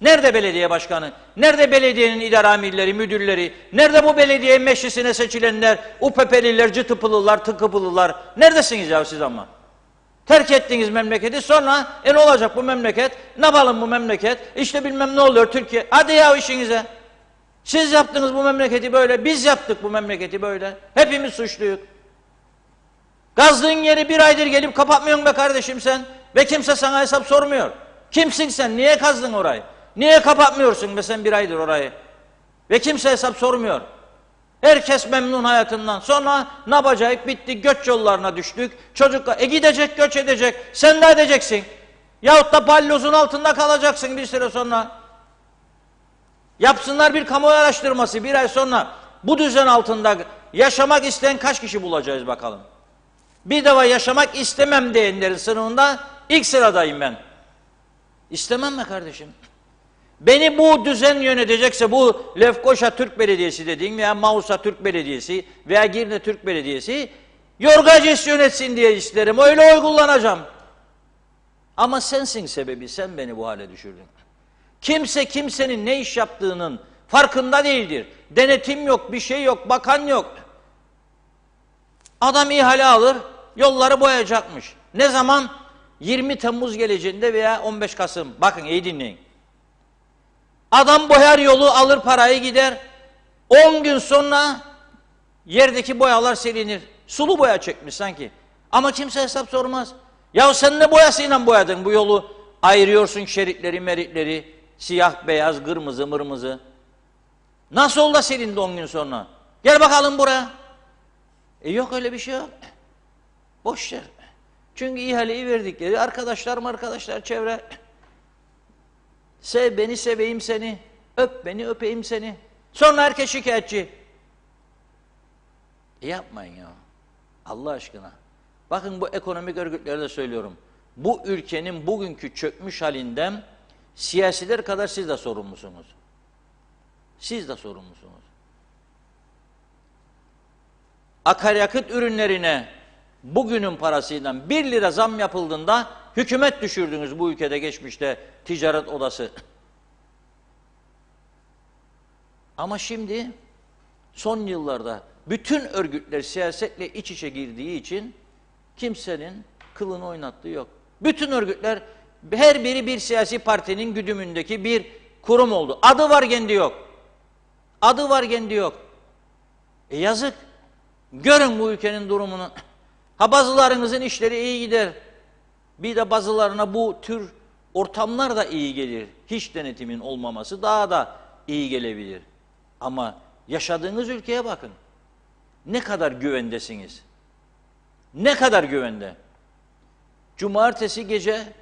Nerede belediye başkanı? Nerede belediyenin idare amirleri, müdürleri? Nerede bu belediye meclisine seçilenler, UPP'liler, cıtıpılılar, tıkıpılılar? Neredesiniz ya siz ama? Terk ettiniz memleketi, sonra ne olacak bu memleket? Ne yapalım bu memleket? İşte bilmem ne oluyor Türkiye. Hadi ya işinize. Siz yaptınız bu memleketi böyle, biz yaptık bu memleketi böyle. Hepimiz suçluyuz. Gazdığın yeri 1 aydır gelip kapatmıyorsun be kardeşim sen. Ve kimse sana hesap sormuyor. Kimsin sen? Niye kazdın orayı? Niye kapatmıyorsun be sen 1 aydır orayı? Ve kimse hesap sormuyor. Herkes memnun hayatından. Sonra ne yapacak? Bitti, göç yollarına düştük. Çocuklar gidecek, göç edecek. Sen de edeceksin. Yahut da balyozun altında kalacaksın bir süre sonra. Yapsınlar bir kamuoyu araştırması 1 ay sonra. Bu düzen altında yaşamak isteyen kaç kişi bulacağız bakalım. Bir defa yaşamak istemem diyenlerin sınıfında ilk sıradayım ben. İstemem mi kardeşim? Beni bu düzen yönetecekse, bu Lefkoşa Türk Belediyesi dediğim veya Mausa Türk Belediyesi veya Girne Türk Belediyesi yorgacız yönetsin diye isterim. Öyle oy kullanacağım. Ama sensin sebebi, sen beni bu hale düşürdün. Kimse kimsenin ne iş yaptığının farkında değildir. Denetim yok, bir şey yok, bakan yok. Adam ihale alır, yolları boyayacakmış. Ne zaman? 20 Temmuz geleceğinde veya 15 Kasım. Bakın iyi dinleyin. Adam boyar yolu, alır parayı, gider. 10 gün sonra yerdeki boyalar silinir. Sulu boya çekmiş sanki. Ama kimse hesap sormaz. Ya sen ne boyasıyla boyadın bu yolu? Ayırıyorsun şeritleri, meritleri. Siyah, beyaz, kırmızı, mırmızı. Nasıl oldu da silindi 10 gün sonra? Gel bakalım buraya. Yok öyle bir şey yok. Boş ver. Çünkü ihaleyi verdikleri arkadaşlar çevre. Sev beni, seveyim seni. Öp beni, öpeyim seni. Sonra herkes şikayetçi. Yapmayın ya. Allah aşkına. Bakın bu ekonomik örgütlere de söylüyorum. Bu ülkenin bugünkü çökmüş halinden siyasiler kadar siz de sorumlusunuz. Siz de sorumlusunuz. Akaryakıt ürünlerine bugünün parasıyla 1 lira zam yapıldığında hükümet düşürdünüz bu ülkede geçmişte ticaret odası. Ama şimdi son yıllarda bütün örgütler siyasetle iç içe girdiği için kimsenin kılını oynattığı yok. Bütün örgütler her biri bir siyasi partinin güdümündeki bir kurum oldu. Adı var kendi yok. Adı var kendi yok. Yazık. Görün bu ülkenin durumunu. Ha bazılarınızın işleri iyi gider. Bir de bazılarına bu tür ortamlar da iyi gelir. Hiç denetimin olmaması daha da iyi gelebilir. Ama yaşadığınız ülkeye bakın. Ne kadar güvendesiniz? Ne kadar güvende? Cumartesi gece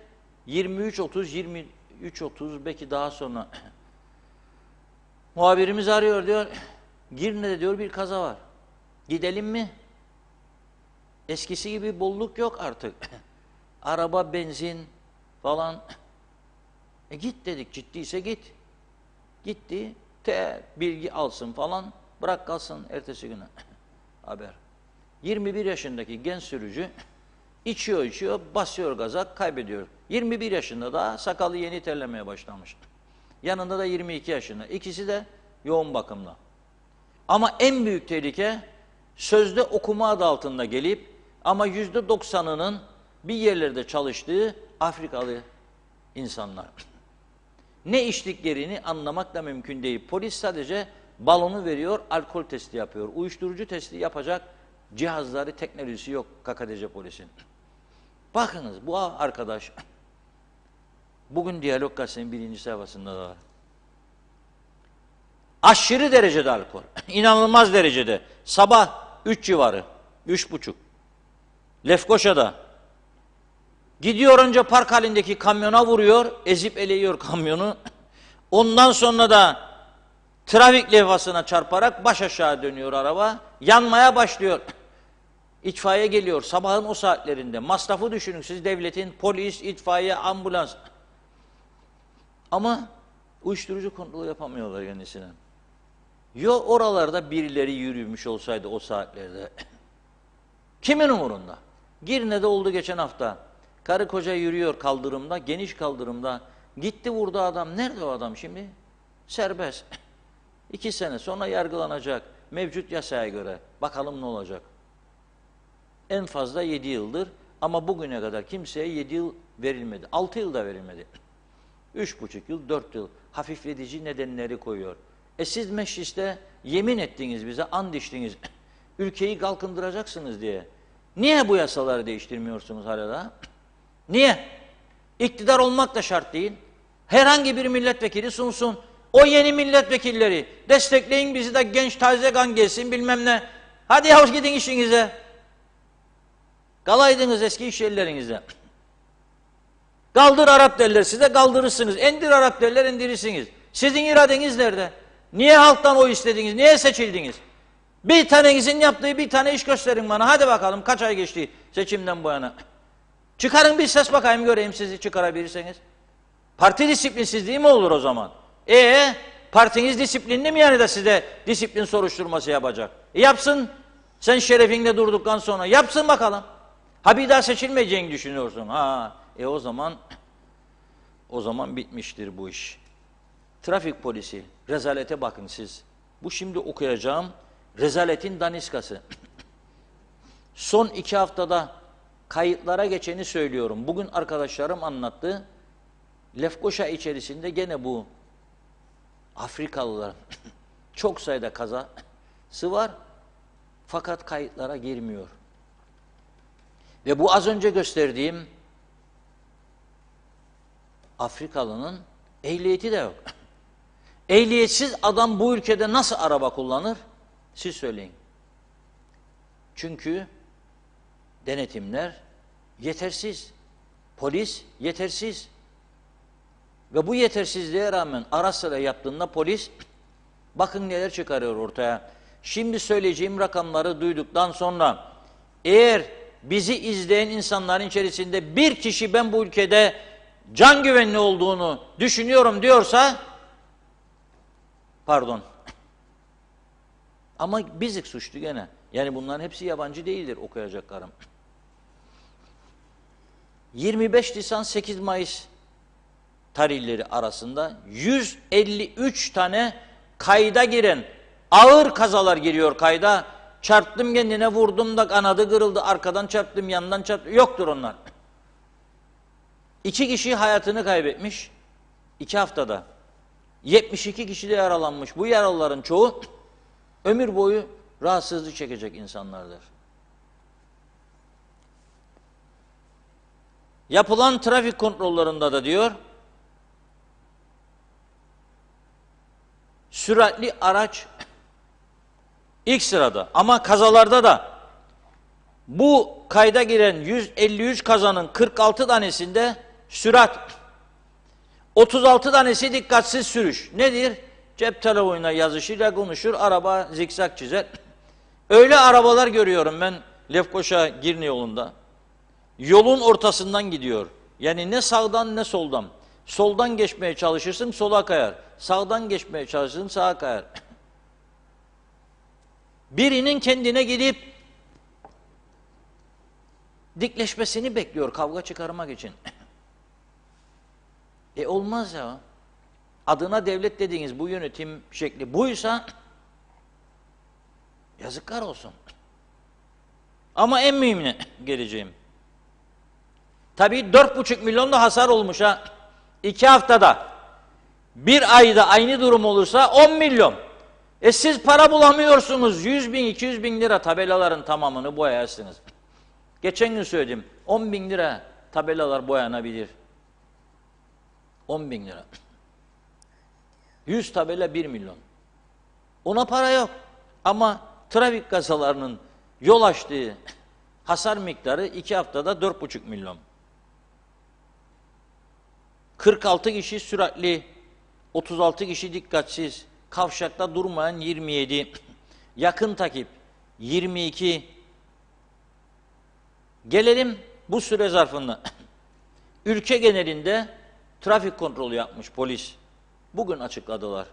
23.30, 23.30 belki daha sonra muhabirimiz arıyor diyor. Girne'de diyor bir kaza var. Gidelim mi? Eskisi gibi bolluk yok artık. Araba, benzin falan. Git dedik, ciddiyse git. Gitti, bilgi alsın falan, bırak kalsın ertesi güne. Haber. 21 yaşındaki genç sürücü içiyor, basıyor gaza, kaybediyor. 21 yaşında daha sakalı yeni terlemeye başlamış. Yanında da 22 yaşında. İkisi de yoğun bakımda. Ama en büyük tehlike sözde okuma adı altında gelip ama %90'ının bir yerlerde çalıştığı Afrikalı insanlar. Ne içtiklerini anlamak da mümkün değil. Polis sadece balonu veriyor, alkol testi yapıyor. Uyuşturucu testi yapacak cihazları, teknolojisi yok KKTC polisin. Bakınız bu arkadaş bugün Diyalog Gazetesi'nin 1. sayfasında da var. Aşırı derecede alkol. İnanılmaz derecede. Sabah 3 civarı. 3.30. Lefkoşa'da. Gidiyor önce park halindeki kamyona vuruyor. Ezip eleyiyor kamyonu. Ondan sonra da trafik levhasına çarparak baş aşağı dönüyor araba. Yanmaya başlıyor. İtfaiye geliyor sabahın o saatlerinde. Masrafı düşünün siz devletin, polis, itfaiye, ambulans. Ama uyuşturucu kontrolü yapamıyorlar kendisine. Yo oralarda birileri yürümüş olsaydı o saatlerde. Kimin umurunda? Girne'de oldu geçen hafta. Karı koca yürüyor kaldırımda, geniş kaldırımda. Gitti vurdu adam. Nerede o adam şimdi? Serbest. 2 sene sonra yargılanacak. Mevcut yasaya göre. Bakalım ne olacak? En fazla 7 yıldır ama bugüne kadar kimseye 7 yıl verilmedi. 6 yıl da verilmedi. 3,5 yıl, 4 yıl hafifletici nedenleri koyuyor. Siz mecliste yemin ettiniz bize, and içtiniz. Ülkeyi kalkındıracaksınız diye. Niye bu yasaları değiştirmiyorsunuz hala da? Niye? İktidar olmak da şart değil. Herhangi bir milletvekili sunsun. O yeni milletvekilleri destekleyin bizi de genç taze kan gelsin bilmem ne. Hadi yavuz gidin işinize. Kalaydınız eski iş yerlerinizde. Kaldır Arap derler size, kaldırırsınız. İndir Arap derler, indirirsiniz. Sizin iradeniz nerede? Niye halktan oy istediniz? Niye seçildiniz? Bir tanenizin yaptığı bir tane iş gösterin bana. Hadi bakalım kaç ay geçti seçimden bu yana. Çıkarın bir ses bakayım göreyim sizi çıkarabilirseniz. Parti disiplinsizliği mi olur o zaman? Partiniz disiplinli mi yani de size disiplin soruşturması yapacak? Yapsın. Sen şerefinle durduktan sonra yapsın bakalım. Ha bir daha seçilmeyeceğini düşünüyorsun. O zaman bitmiştir bu iş. Trafik polisi, rezalete bakın siz. Bu şimdi okuyacağım rezaletin daniskası. Son 2 haftada kayıtlara geçeni söylüyorum. Bugün arkadaşlarım anlattı. Lefkoşa içerisinde gene bu Afrikalılar çok sayıda kazası var. Fakat kayıtlara girmiyor. Ve bu az önce gösterdiğim Afrikalının Ehliyeti de yok. Ehliyetsiz adam bu ülkede nasıl araba kullanır? Siz söyleyin. Çünkü denetimler yetersiz. Polis yetersiz. Ve bu yetersizliğe rağmen ara sıra yaptığında polis bakın neler çıkarıyor ortaya. Şimdi söyleyeceğim rakamları duyduktan sonra eğer bizi izleyen insanların içerisinde bir kişi ben bu ülkede can güvenli olduğunu düşünüyorum diyorsa pardon. Ama bizik suçlu gene. Yani bunların hepsi yabancı değildir okuyacaklarım. 25 Nisan 8 Mayıs tarihleri arasında 153 tane kayda giren ağır kazalar giriyor kayda. Çarptım kendine, vurdum da kanadı kırıldı, arkadan çarptım, yandan çarptım. Yoktur onlar. 2 kişi hayatını kaybetmiş 2 haftada. 72 kişi de yaralanmış. Bu yaralıların çoğu ömür boyu rahatsızlık çekecek insanlardır. Yapılan trafik kontrollerinde de diyor, süratli araç ilk sırada ama kazalarda da bu kayda giren 153 kazanın 46 tanesinde sürat, 36 tanesi dikkatsiz sürüş. Nedir? Cep telefonuna yazışıyla konuşur, araba zikzak çizer. Öyle arabalar görüyorum ben Lefkoşa Girne yolunda. Yolun ortasından gidiyor. Yani ne sağdan ne soldan. Soldan geçmeye çalışırsın sola kayar. Sağdan geçmeye çalışırsın sağa kayar. Birinin kendine gidip dikleşmesini bekliyor kavga çıkarmak için. Olmaz ya. Adına devlet dediğiniz bu yönetim şekli buysa yazıklar olsun. Ama en mühimine geleceğim. Tabii 4,5 milyon da hasar olmuş ha. 2 haftada. Bir ayda aynı durum olursa 10 milyon. Siz para bulamıyorsunuz. 100 bin, 200 bin lira tabelaların tamamını boyayarsınız. Geçen gün söyledim. 10 bin lira tabelalar boyanabilir. 10 bin lira. 100 tabela 1 milyon. Ona para yok. Ama trafik kazalarının yol açtığı hasar miktarı 2 haftada 4,5 milyon. 46 kişi süratli, 36 kişi dikkatsiz, kavşakta durmayan 27, yakın takip 22. Gelelim bu süre zarfında. Ülke genelinde trafik kontrolü yapmış polis. Bugün açıkladılar.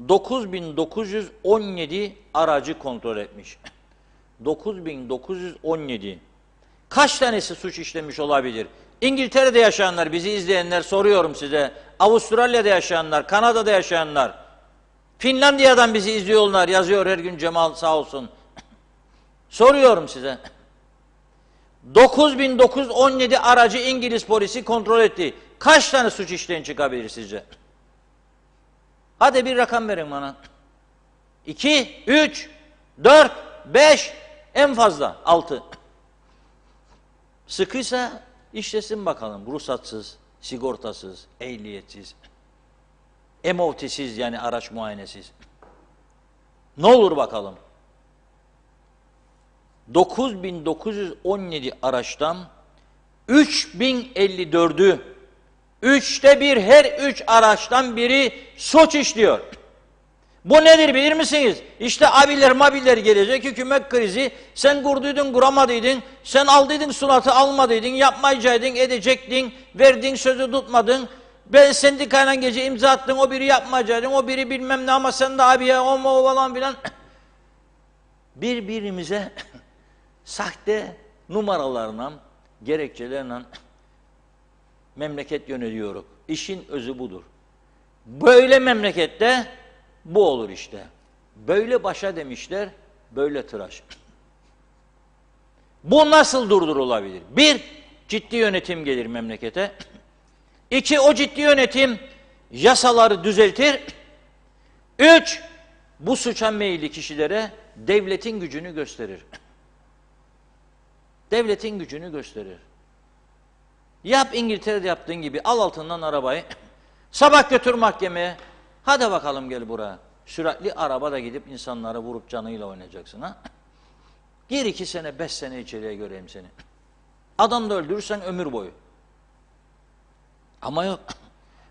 9.917 aracı kontrol etmiş. 9.917. Kaç tanesi suç işlemiş olabilir? İngiltere'de yaşayanlar, bizi izleyenler soruyorum size. Avustralya'da yaşayanlar, Kanada'da yaşayanlar, Finlandiya'dan bizi izliyorlar, yazıyor her gün Cemal sağ olsun. Soruyorum size. 9.917 aracı İngiliz polisi kontrol etti. Kaç tane suç işleyen çıkabilir sizce? Hadi bir rakam verin bana. 2, 3, 4, 5, en fazla 6. Sıkıysa işlesin bakalım. Ruhsatsız, sigortasız, ehliyetsiz, MOT'siz yani araç muayenesiz. Ne olur bakalım. 9.917 araçtan 3.054'ü, 3'te 1 her 3 araçtan biri suç işliyor. Bu nedir bilir misiniz? İşte abiler mabiler gelecek, hükümet krizi, sen kurduydun kuramadıydın, sen aldıydın sulatı almadıydın, yapmayacaktın, edecektin, verdiğin sözü tutmadın, ben sendikayla gece imza attın, o biri yapmayacaktın, o biri bilmem ne ama sen de abiye o mu falan filan. Birbirimize sahte numaralarla, gerekçelerle memleket yöneliyoruz. İşin özü budur. Böyle memlekette bu olur işte. Böyle başa demişler, böyle tıraş. Bu nasıl durdurulabilir? 1, ciddi yönetim gelir memlekete. 2, o ciddi yönetim yasaları düzeltir. 3, bu suça meyilli kişilere devletin gücünü gösterir. Devletin gücünü gösterir. Yap İngiltere'de yaptığın gibi, al altından arabayı, Sabah götür mahkemeye. Hadi bakalım gel buraya. Süratli araba da gidip insanları vurup canıyla oynayacaksın ha. Gir 2 sene 5 sene içeriye göreyim seni. Adam da öldürürsen ömür boyu. Ama yok.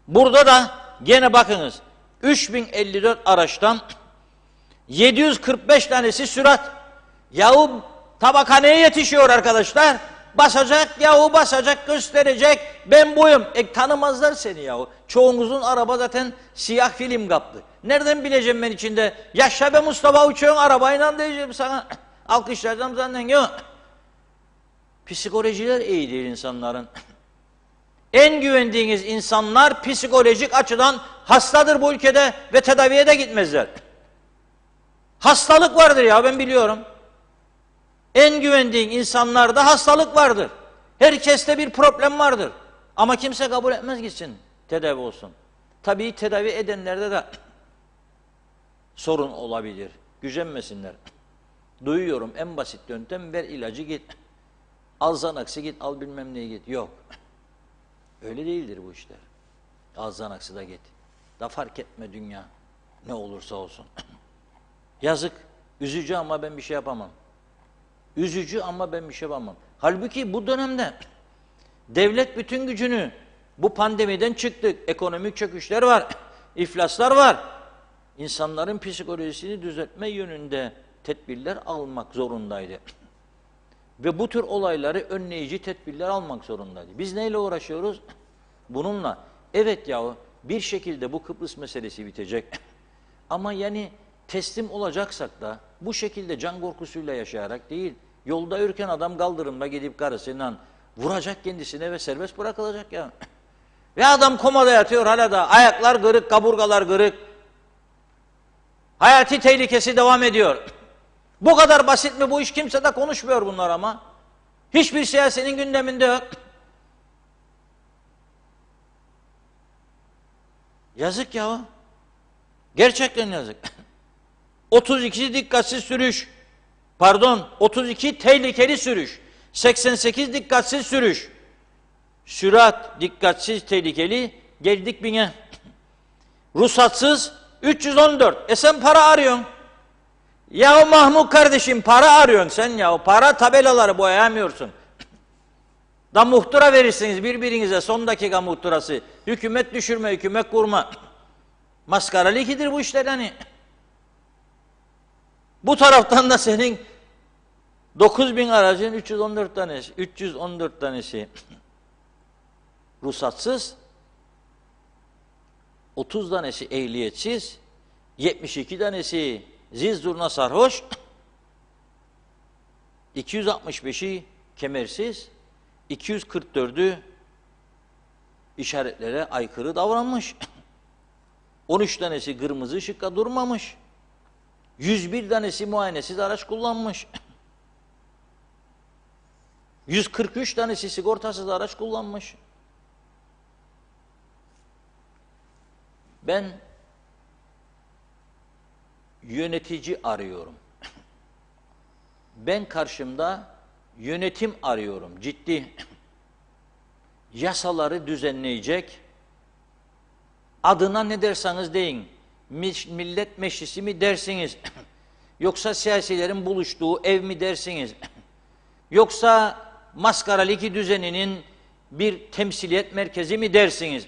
Burada da gene bakınız 3054 araçtan 745 tanesi sürat. Yahu tabakhaneye yetişiyor arkadaşlar. Basacak, yahu basacak, gösterecek. Ben buyum. Tanımazlar seni yahu. Çoğunuzun araba zaten siyah film kaplı. Nereden bileceğim ben içinde? Yaşa be Mustafa, uçuyorsun arabayla diyeceğim sana. Alkışlayacağım zaten. Yok. Psikolojiler iyi değil insanların. En güvendiğiniz insanlar psikolojik açıdan hastadır bu ülkede ve tedaviye de gitmezler. Hastalık vardır ya, ben biliyorum. En güvendiğin insanlarda hastalık vardır. Herkeste bir problem vardır. Ama kimse kabul etmez gitsin, tedavi olsun. Tabii tedavi edenlerde de sorun olabilir. Gücenmesinler. Duyuyorum, en basit yöntem ver ilacı git. Al Xanax'ı git, al bilmem neyi git. Yok. Öyle değildir bu işler. Al Xanax'ı da git. Da fark etme dünya. Ne olursa olsun. Yazık. Üzücü ama ben bir şey yapamam. Üzücü ama ben bir şey yapamam. Halbuki bu dönemde devlet bütün gücünü, bu pandemiden çıktık. Ekonomik çöküşler var. İflaslar var. İnsanların psikolojisini düzeltme yönünde tedbirler almak zorundaydı. Ve bu tür olayları önleyici tedbirler almak zorundaydı. Biz neyle uğraşıyoruz? Bununla. Evet yahu bir şekilde bu Kıbrıs meselesi bitecek. Ama yani teslim olacaksak da bu şekilde can korkusuyla yaşayarak değil. Yolda yürürken adam kaldırımda gidip karısıyla vuracak kendisine ve serbest bırakılacak ya. Ve adam komada yatıyor hala da. Ayaklar kırık, kaburgalar kırık. Hayati tehlikesi devam ediyor. Bu kadar basit mi bu iş? Kimse de konuşmuyor bunlar ama. Hiçbir siyasetin gündeminde yok. Yazık ya. Gerçekten yazık. 32 dikkatsiz sürüş. Pardon, 32 tehlikeli sürüş. 88 dikkatsiz sürüş. Sürat, dikkatsiz, tehlikeli. Geldik 1000'e. Ruhsatsız 314. Sen para arıyorsun. Ya Mahmut kardeşim para arıyorsun sen ya. Para tabelaları boyayamıyorsun. Da muhtıra verirsiniz birbirinize, son dakika muhtırası. Hükümet düşürme, hükümet kurma. Maskaralı ikidir bu işler hani. Bu taraftan da senin 9000 aracın 314 tanesi ruhsatsız, 30 tanesi ehliyetsiz, 72 tanesi ziz zurna sarhoş, 265'i kemersiz, 244'ü işaretlere aykırı davranmış. 13 tanesi kırmızı ışıkta durmamış. 101 tanesi muayenesiz araç kullanmış. 143 tanesi sigortasız araç kullanmış. Ben yönetici arıyorum. Ben karşımda yönetim arıyorum. Ciddi yasaları düzenleyecek, adına ne derseniz deyin, millet meclisi mi dersiniz, yoksa siyasilerin buluştuğu ev mi dersiniz, yoksa maskaralı iki düzeninin bir temsiliyet merkezi mi dersiniz,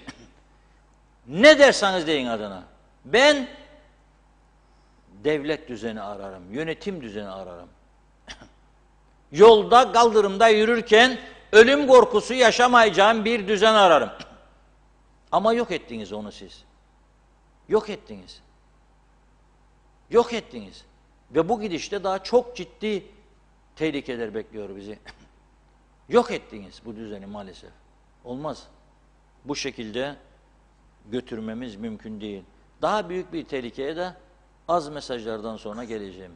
ne derseniz deyin adına. Ben devlet düzeni ararım, yönetim düzeni ararım. Yolda, kaldırımda yürürken ölüm korkusu yaşamayacağım bir düzen ararım. Ama yok ettiniz onu siz. Yok ettiniz. Yok ettiniz. Ve bu gidişte daha çok ciddi tehlikeler bekliyor bizi. Yok ettiniz bu düzeni maalesef. Olmaz. Bu şekilde götürmemiz mümkün değil. Daha büyük bir tehlikeye de az mesajlardan sonra geleceğim.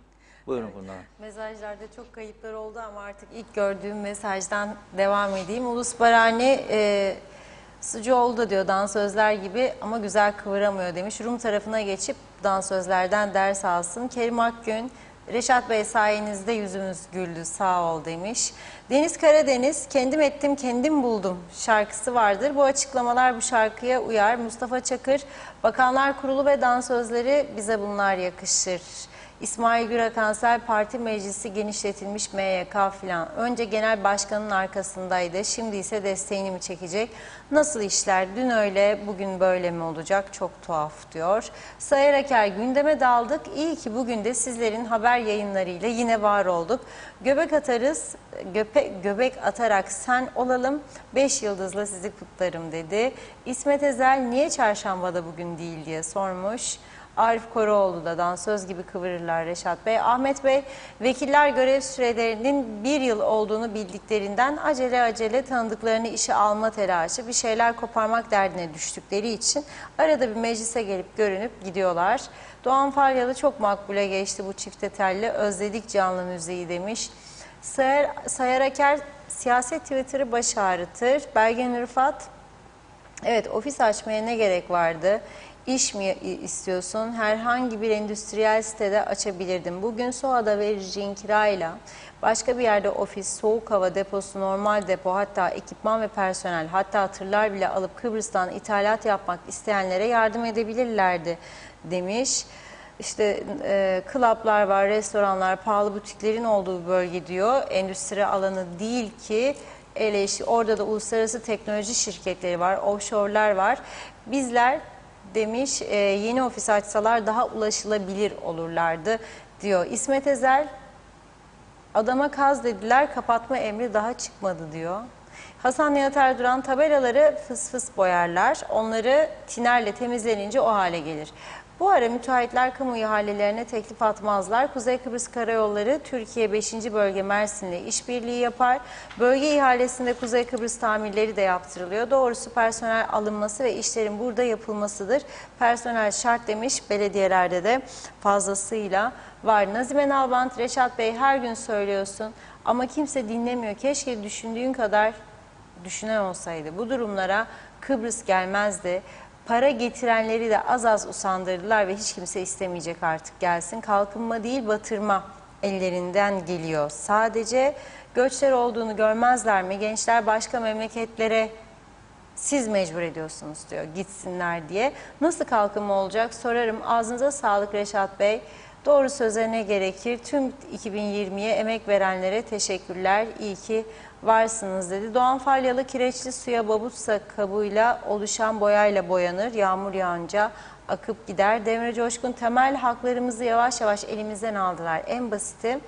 Buyurun Funda. Mesajlarda çok kayıplar oldu ama artık ilk gördüğüm mesajdan devam edeyim. Ulus Barani Sıcıoğlu da diyor dansözler gibi ama güzel kıvıramıyor demiş. Rum tarafına geçip dansözlerden ders alsın. Kerim Akgün Reşat Bey sayenizde yüzümüz güldü, sağ ol demiş. Deniz Karadeniz, kendim ettim kendim buldum şarkısı vardır. Bu açıklamalar bu şarkıya uyar. Mustafa Çakır, Bakanlar Kurulu ve dansözleri bize bunlar yakışır. İsmail Gürakansel, parti meclisi genişletilmiş MYK filan. Önce genel başkanın arkasındaydı, şimdi ise desteğini mi çekecek? Nasıl işler? Dün öyle, bugün böyle mi olacak? Çok tuhaf diyor. Sayar Aker, gündeme daldık. İyi ki bugün de sizlerin haber yayınlarıyla yine var olduk. Göbek atarız, göbek atarak sen olalım. 5 yıldızla sizi kutlarım dedi. İsmet Ezel, niye çarşambada bugün değil diye sormuş. Arif Koroğlu da dansöz gibi kıvırırlar Reşat Bey. Ahmet Bey, vekiller görev sürelerinin 1 yıl olduğunu bildiklerinden acele tanıdıklarını işe alma telaşı, bir şeyler koparmak derdine düştükleri için arada bir meclise gelip görünüp gidiyorlar. Doğan Falyalı, çok makbule geçti bu çifte telli, özledik canlı müziği demiş. Sayar Aker, siyaset Twitter'ı baş ağrıtır. Belgen Rıfat, evet ofis açmaya ne gerek vardı? İş mi istiyorsun? Herhangi bir endüstriyel sitede açabilirdim. Bugün SOA'da vereceğin kirayla başka bir yerde ofis, soğuk hava deposu, normal depo, hatta ekipman ve personel, hatta tırlar bile alıp Kıbrıs'tan ithalat yapmak isteyenlere yardım edebilirlerdi demiş. İşte klaplar var, restoranlar, pahalı butiklerin olduğu bir bölge diyor. Endüstri alanı değil ki. Orada da uluslararası teknoloji şirketleri var, offshore'lar var. Bizler demiş yeni ofis açsalar daha ulaşılabilir olurlardı diyor. İsmet Ezel, adama kaz dediler, kapatma emri daha çıkmadı diyor. Hasan Nihat Erduran, tabelaları fıs fıs boyarlar, onları tinerle temizlenince o hale gelir. Bu ara müteahhitler kamu ihalelerine teklif atmazlar. Kuzey Kıbrıs Karayolları Türkiye 5. Bölge Mersin'le işbirliği yapar. Bölge ihalesinde Kuzey Kıbrıs tamirleri de yaptırılıyor. Doğrusu personel alınması ve işlerin burada yapılmasıdır. Personel şart demiş, belediyelerde de fazlasıyla var. Nazime Nalbant, Reşat Bey her gün söylüyorsun ama kimse dinlemiyor. Keşke düşündüğün kadar düşünen olsaydı. Bu durumlara Kıbrıs gelmezdi. Para getirenleri de az az usandırdılar ve hiç kimse istemeyecek artık gelsin. Kalkınma değil batırma ellerinden geliyor. Sadece göçler olduğunu görmezler mi? Gençler başka memleketlere siz mecbur ediyorsunuz diyor gitsinler diye. Nasıl kalkınma olacak sorarım. Ağzınıza sağlık Reşat Bey. Doğru söze ne gerekir? Tüm 2020'ye emek verenlere teşekkürler. İyi ki varsınız dedi. Doğan Falyalı, kireçli suya babutsa kabuğuyla oluşan boyayla boyanır. Yağmur yağınca akıp gider. Demre Coşkun, temel haklarımızı yavaş yavaş elimizden aldılar. En basiti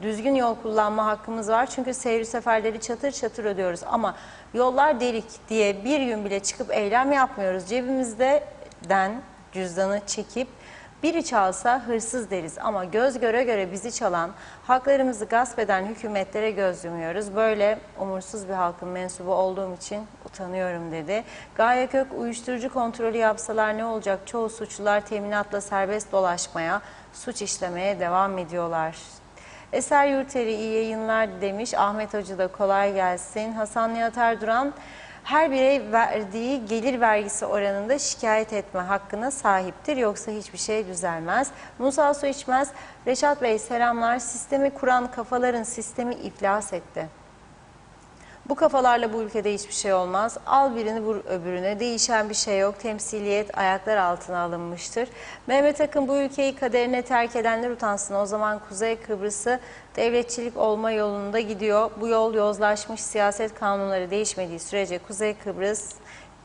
düzgün yol kullanma hakkımız var. Çünkü seyri seferleri çatır çatır ödüyoruz. Ama yollar delik diye bir gün bile çıkıp eylem yapmıyoruz. Cebimizden cüzdanı çekip biri çalsa hırsız deriz ama göz göre göre bizi çalan, haklarımızı gasp eden hükümetlere göz yumuyoruz. Böyle umursuz bir halkın mensubu olduğum için utanıyorum dedi. Gaye Kök, uyuşturucu kontrolü yapsalar ne olacak? Çoğu suçlular teminatla serbest dolaşmaya, suç işlemeye devam ediyorlar. Eser Yurteri, iyi yayınlar demiş. Ahmet Hoca da kolay gelsin. Hasan Nihat Erduran, her birey verdiği gelir vergisi oranında şikayet etme hakkına sahiptir. Yoksa hiçbir şey düzelmez. Musa Su İçmez, Reşat Bey selamlar. Sistemi kuran kafaların sistemi iflas etti. Bu kafalarla bu ülkede hiçbir şey olmaz. Al birini vur öbürüne. Değişen bir şey yok. Temsiliyet ayaklar altına alınmıştır. Mehmet Akın, bu ülkeyi kaderine terk edenler utansın. O zaman Kuzey Kıbrıs'ı devletçilik olma yolunda gidiyor. Bu yol yozlaşmış, siyaset kanunları değişmediği sürece Kuzey Kıbrıs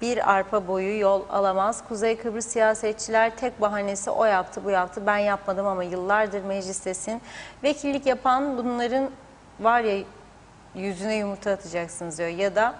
bir arpa boyu yol alamaz. Kuzey Kıbrıs siyasetçiler tek bahanesi o yaptı, bu yaptı. Ben yapmadım ama yıllardır meclistesin. Vekillik yapan bunların var ya yüzüne yumurta atacaksınız diyor ya da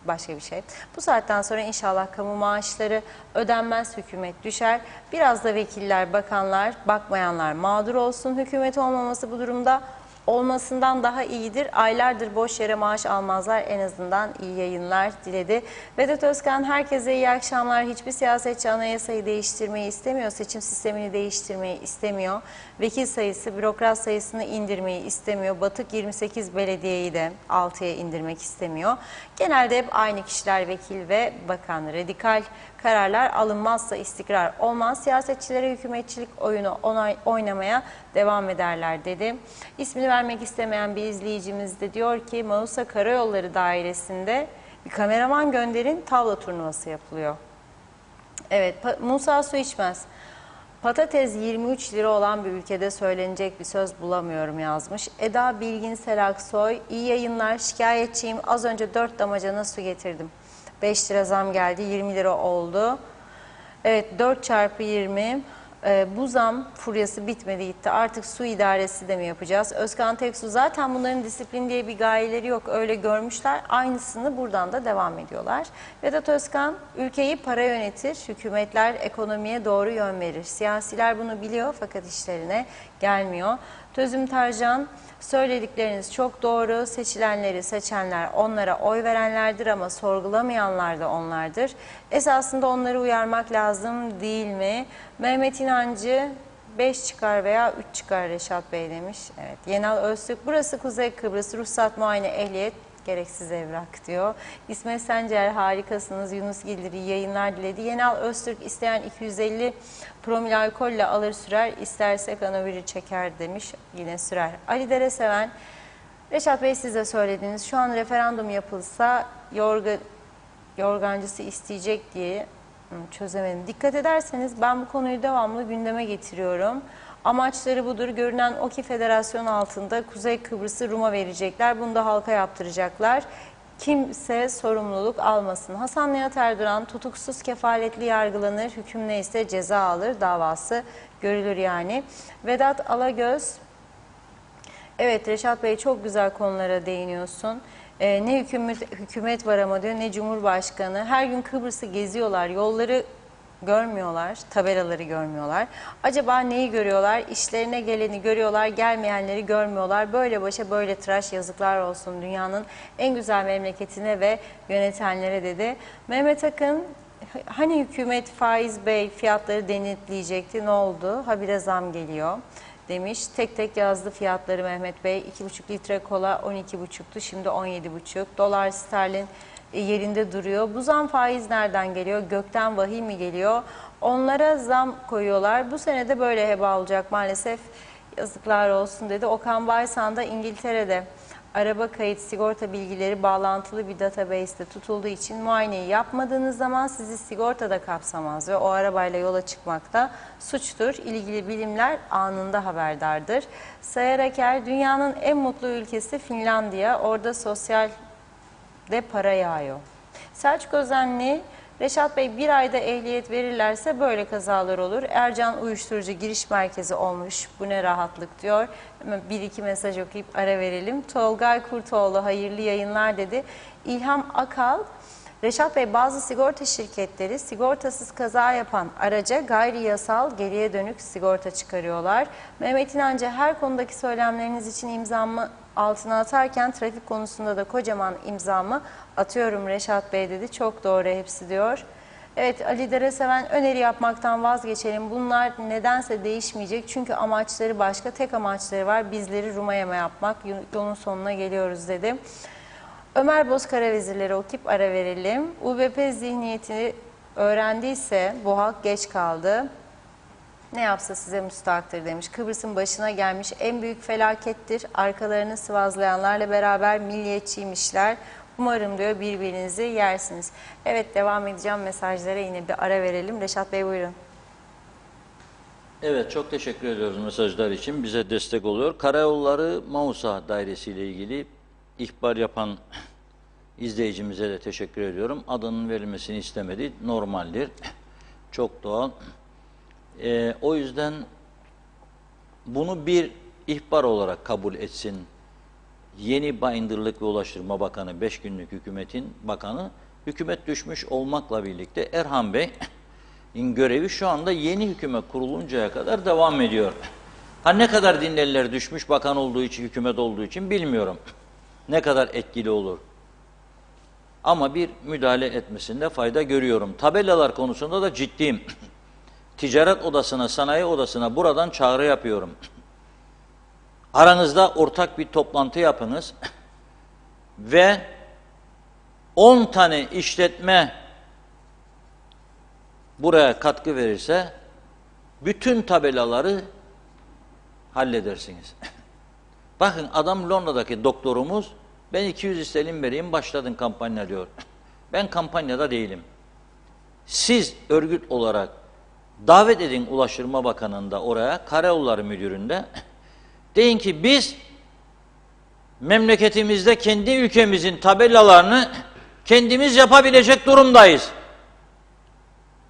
başka bir şey. Bu saatten sonra inşallah kamu maaşları ödenmez, hükümet düşer. Biraz da vekiller, bakanlar, bakmayanlar mağdur olsun. Hükümet olmaması bu durumda olmasından daha iyidir. Aylardır boş yere maaş almazlar. En azından iyi yayınlar diledi. Vedat Özkan, herkese iyi akşamlar. Hiçbir siyasetçi anayasayı değiştirmeyi istemiyor. Seçim sistemini değiştirmeyi istemiyor. Vekil sayısı, bürokrat sayısını indirmeyi istemiyor. Batık 28 belediyeyi de 6'ya indirmek istemiyor. Genelde hep aynı kişiler vekil ve bakan. Radikal kararlar alınmazsa istikrar olmaz. Siyasetçilere hükümetçilik oyunu oynamaya devam ederler dedi. İsmini vermek istemeyen bir izleyicimiz de diyor ki Manisa Karayolları Dairesi'nde bir kameraman gönderin, tavla turnuvası yapılıyor. Evet, Musa su içmez. Patates 23 lira olan bir ülkede söylenecek bir söz bulamıyorum yazmış. Eda Bilgin Selaksoy, iyi yayınlar, şikayetçiyim. Az önce 4 damacana su getirdim. 5 lira zam geldi, 20 lira oldu. Evet, 4 çarpı 20. Bu zam furyası bitmedi gitti. Artık su idaresi de mi yapacağız? Özkan Teksu, zaten bunların disiplin diye bir gayeleri yok. Öyle görmüşler. Aynısını buradan da devam ediyorlar. Vedat Özkan, ülkeyi para yönetir. Hükümetler ekonomiye doğru yön verir. Siyasiler bunu biliyor fakat işlerine gelmiyor. Tözüm Tarcan, söyledikleriniz çok doğru. Seçilenleri seçenler onlara oy verenlerdir ama sorgulamayanlar da onlardır. Esasında onları uyarmak lazım değil mi? Mehmet İnancı 5 çıkar veya 3 çıkar Reşat Bey demiş. Evet. Yenal Öztürk, burası Kuzey Kıbrıs, ruhsat, muayene, ehliyet, gereksiz evrak diyor. İsmet Sencer, harikasınız. Yunus Gildir, iyi yayınlar diledi. Yenal Öztürk, isteyen 250 promil alkolle alır sürer, isterse kanaviri çeker demiş. Yine sürer. Ali Dere Seven, Reşat Bey siz de söylediniz. Şu an referandum yapılsa yorgancısı isteyecek diye çözemedim. Dikkat ederseniz ben bu konuyu devamlı gündeme getiriyorum. Amaçları budur. Görünen o ki federasyon altında Kuzey Kıbrıs'ı Rum'a verecekler. Bunu da halka yaptıracaklar. Kimse sorumluluk almasın. Hasan Nihat Erdoğan tutuksuz kefaletli yargılanır. Hüküm neyse ceza alır. Davası görülür yani. Vedat Alagöz, evet Reşat Bey çok güzel konulara değiniyorsun. Ne hükümet var ama diyor, ne Cumhurbaşkanı. Her gün Kıbrıs'ı geziyorlar, yolları görmüyorlar, tabelaları görmüyorlar. Acaba neyi görüyorlar? İşlerine geleni görüyorlar, gelmeyenleri görmüyorlar. Böyle başa böyle tıraş, yazıklar olsun dünyanın en güzel memleketine ve yönetenlere dedi. Mehmet Akın, hani hükümet faiz bey fiyatları denetleyecekti, ne oldu? Habire zam geliyor demiş. Tek tek yazdı fiyatları Mehmet Bey. 2,5 litre kola 12,5'tu, şimdi 17,5. Dolar sterlin yerinde duruyor. Bu zam faiz nereden geliyor? Gökten vahiy mi geliyor? Onlara zam koyuyorlar. Bu sene de böyle heba olacak maalesef. Yazıklar olsun dedi. Okan Baysan da İngiltere'de araba kayıt sigorta bilgileri bağlantılı bir database'de tutulduğu için muayeneyi yapmadığınız zaman sizi sigortada kapsamaz ve o arabayla yola çıkmakta suçtur. İlgili bilimler anında haberdardır. Sayar Aker, dünyanın en mutlu ülkesi Finlandiya. Orada sosyal de para yağıyor. Selçuk Özenli, Reşat Bey bir ayda ehliyet verirlerse böyle kazalar olur. Ercan uyuşturucu giriş merkezi olmuş. Bu ne rahatlık diyor. Hemen bir iki mesaj okuyup ara verelim. Tolgay Kurtoğlu hayırlı yayınlar dedi. İlham Akal, Reşat Bey bazı sigorta şirketleri sigortasız kaza yapan araca gayri yasal geriye dönük sigorta çıkarıyorlar. Mehmet İnancı, her konudaki söylemleriniz için imzamı altına atarken trafik konusunda da kocaman imzamı atıyorum Reşat Bey dedi. Çok doğru hepsi diyor. Evet, Ali Dere Seven, öneri yapmaktan vazgeçelim. Bunlar nedense değişmeyecek. Çünkü amaçları başka. Tek amaçları var. Bizleri Rum'a yeme yapmak. Yolun sonuna geliyoruz dedi. Ömer Bozkara vezirleri okuyup ara verelim. UBP zihniyetini öğrendiyse bu halk geç kaldı. Ne yapsa size müstahaktır demiş. Kıbrıs'ın başına gelmiş en büyük felakettir. Arkalarını sıvazlayanlarla beraber milliyetçiymişler. Umarım diyor birbirinizi yersiniz. Evet, devam edeceğim mesajlara, yine bir ara verelim. Reşat Bey buyurun. Evet, çok teşekkür ediyoruz mesajlar için. Bize destek oluyor. Karayolları Manisa Dairesi ile ilgili ihbar yapan izleyicimize de teşekkür ediyorum. Adının verilmesini istemedi. Normaldir. Çok doğal. O yüzden bunu bir ihbar olarak kabul etsin. Yeni Bayındırlık ve Ulaştırma Bakanı, 5 günlük hükümetin bakanı, hükümet düşmüş olmakla birlikte Erhan Bey'in görevi şu anda yeni hükümet kuruluncaya kadar devam ediyor. Ha, ne kadar dinlerler düşmüş bakan olduğu için, hükümet olduğu için bilmiyorum. Ne kadar etkili olur. Ama bir müdahale etmesinde fayda görüyorum. Tabelalar konusunda da ciddiyim. Ticaret odasına, sanayi odasına buradan çağrı yapıyorum. Aranızda ortak bir toplantı yapınız ve 10 tane işletme buraya katkı verirse bütün tabelaları halledersiniz. Bakın adam Londra'daki doktorumuz, ben 200 istelim vereyim başladın kampanya diyor. Ben kampanyada değilim. Siz örgüt olarak davet edin Ulaştırma Bakanı'nda oraya, Karayolları Müdürü'nde. Deyin ki biz memleketimizde kendi ülkemizin tabelalarını kendimiz yapabilecek durumdayız.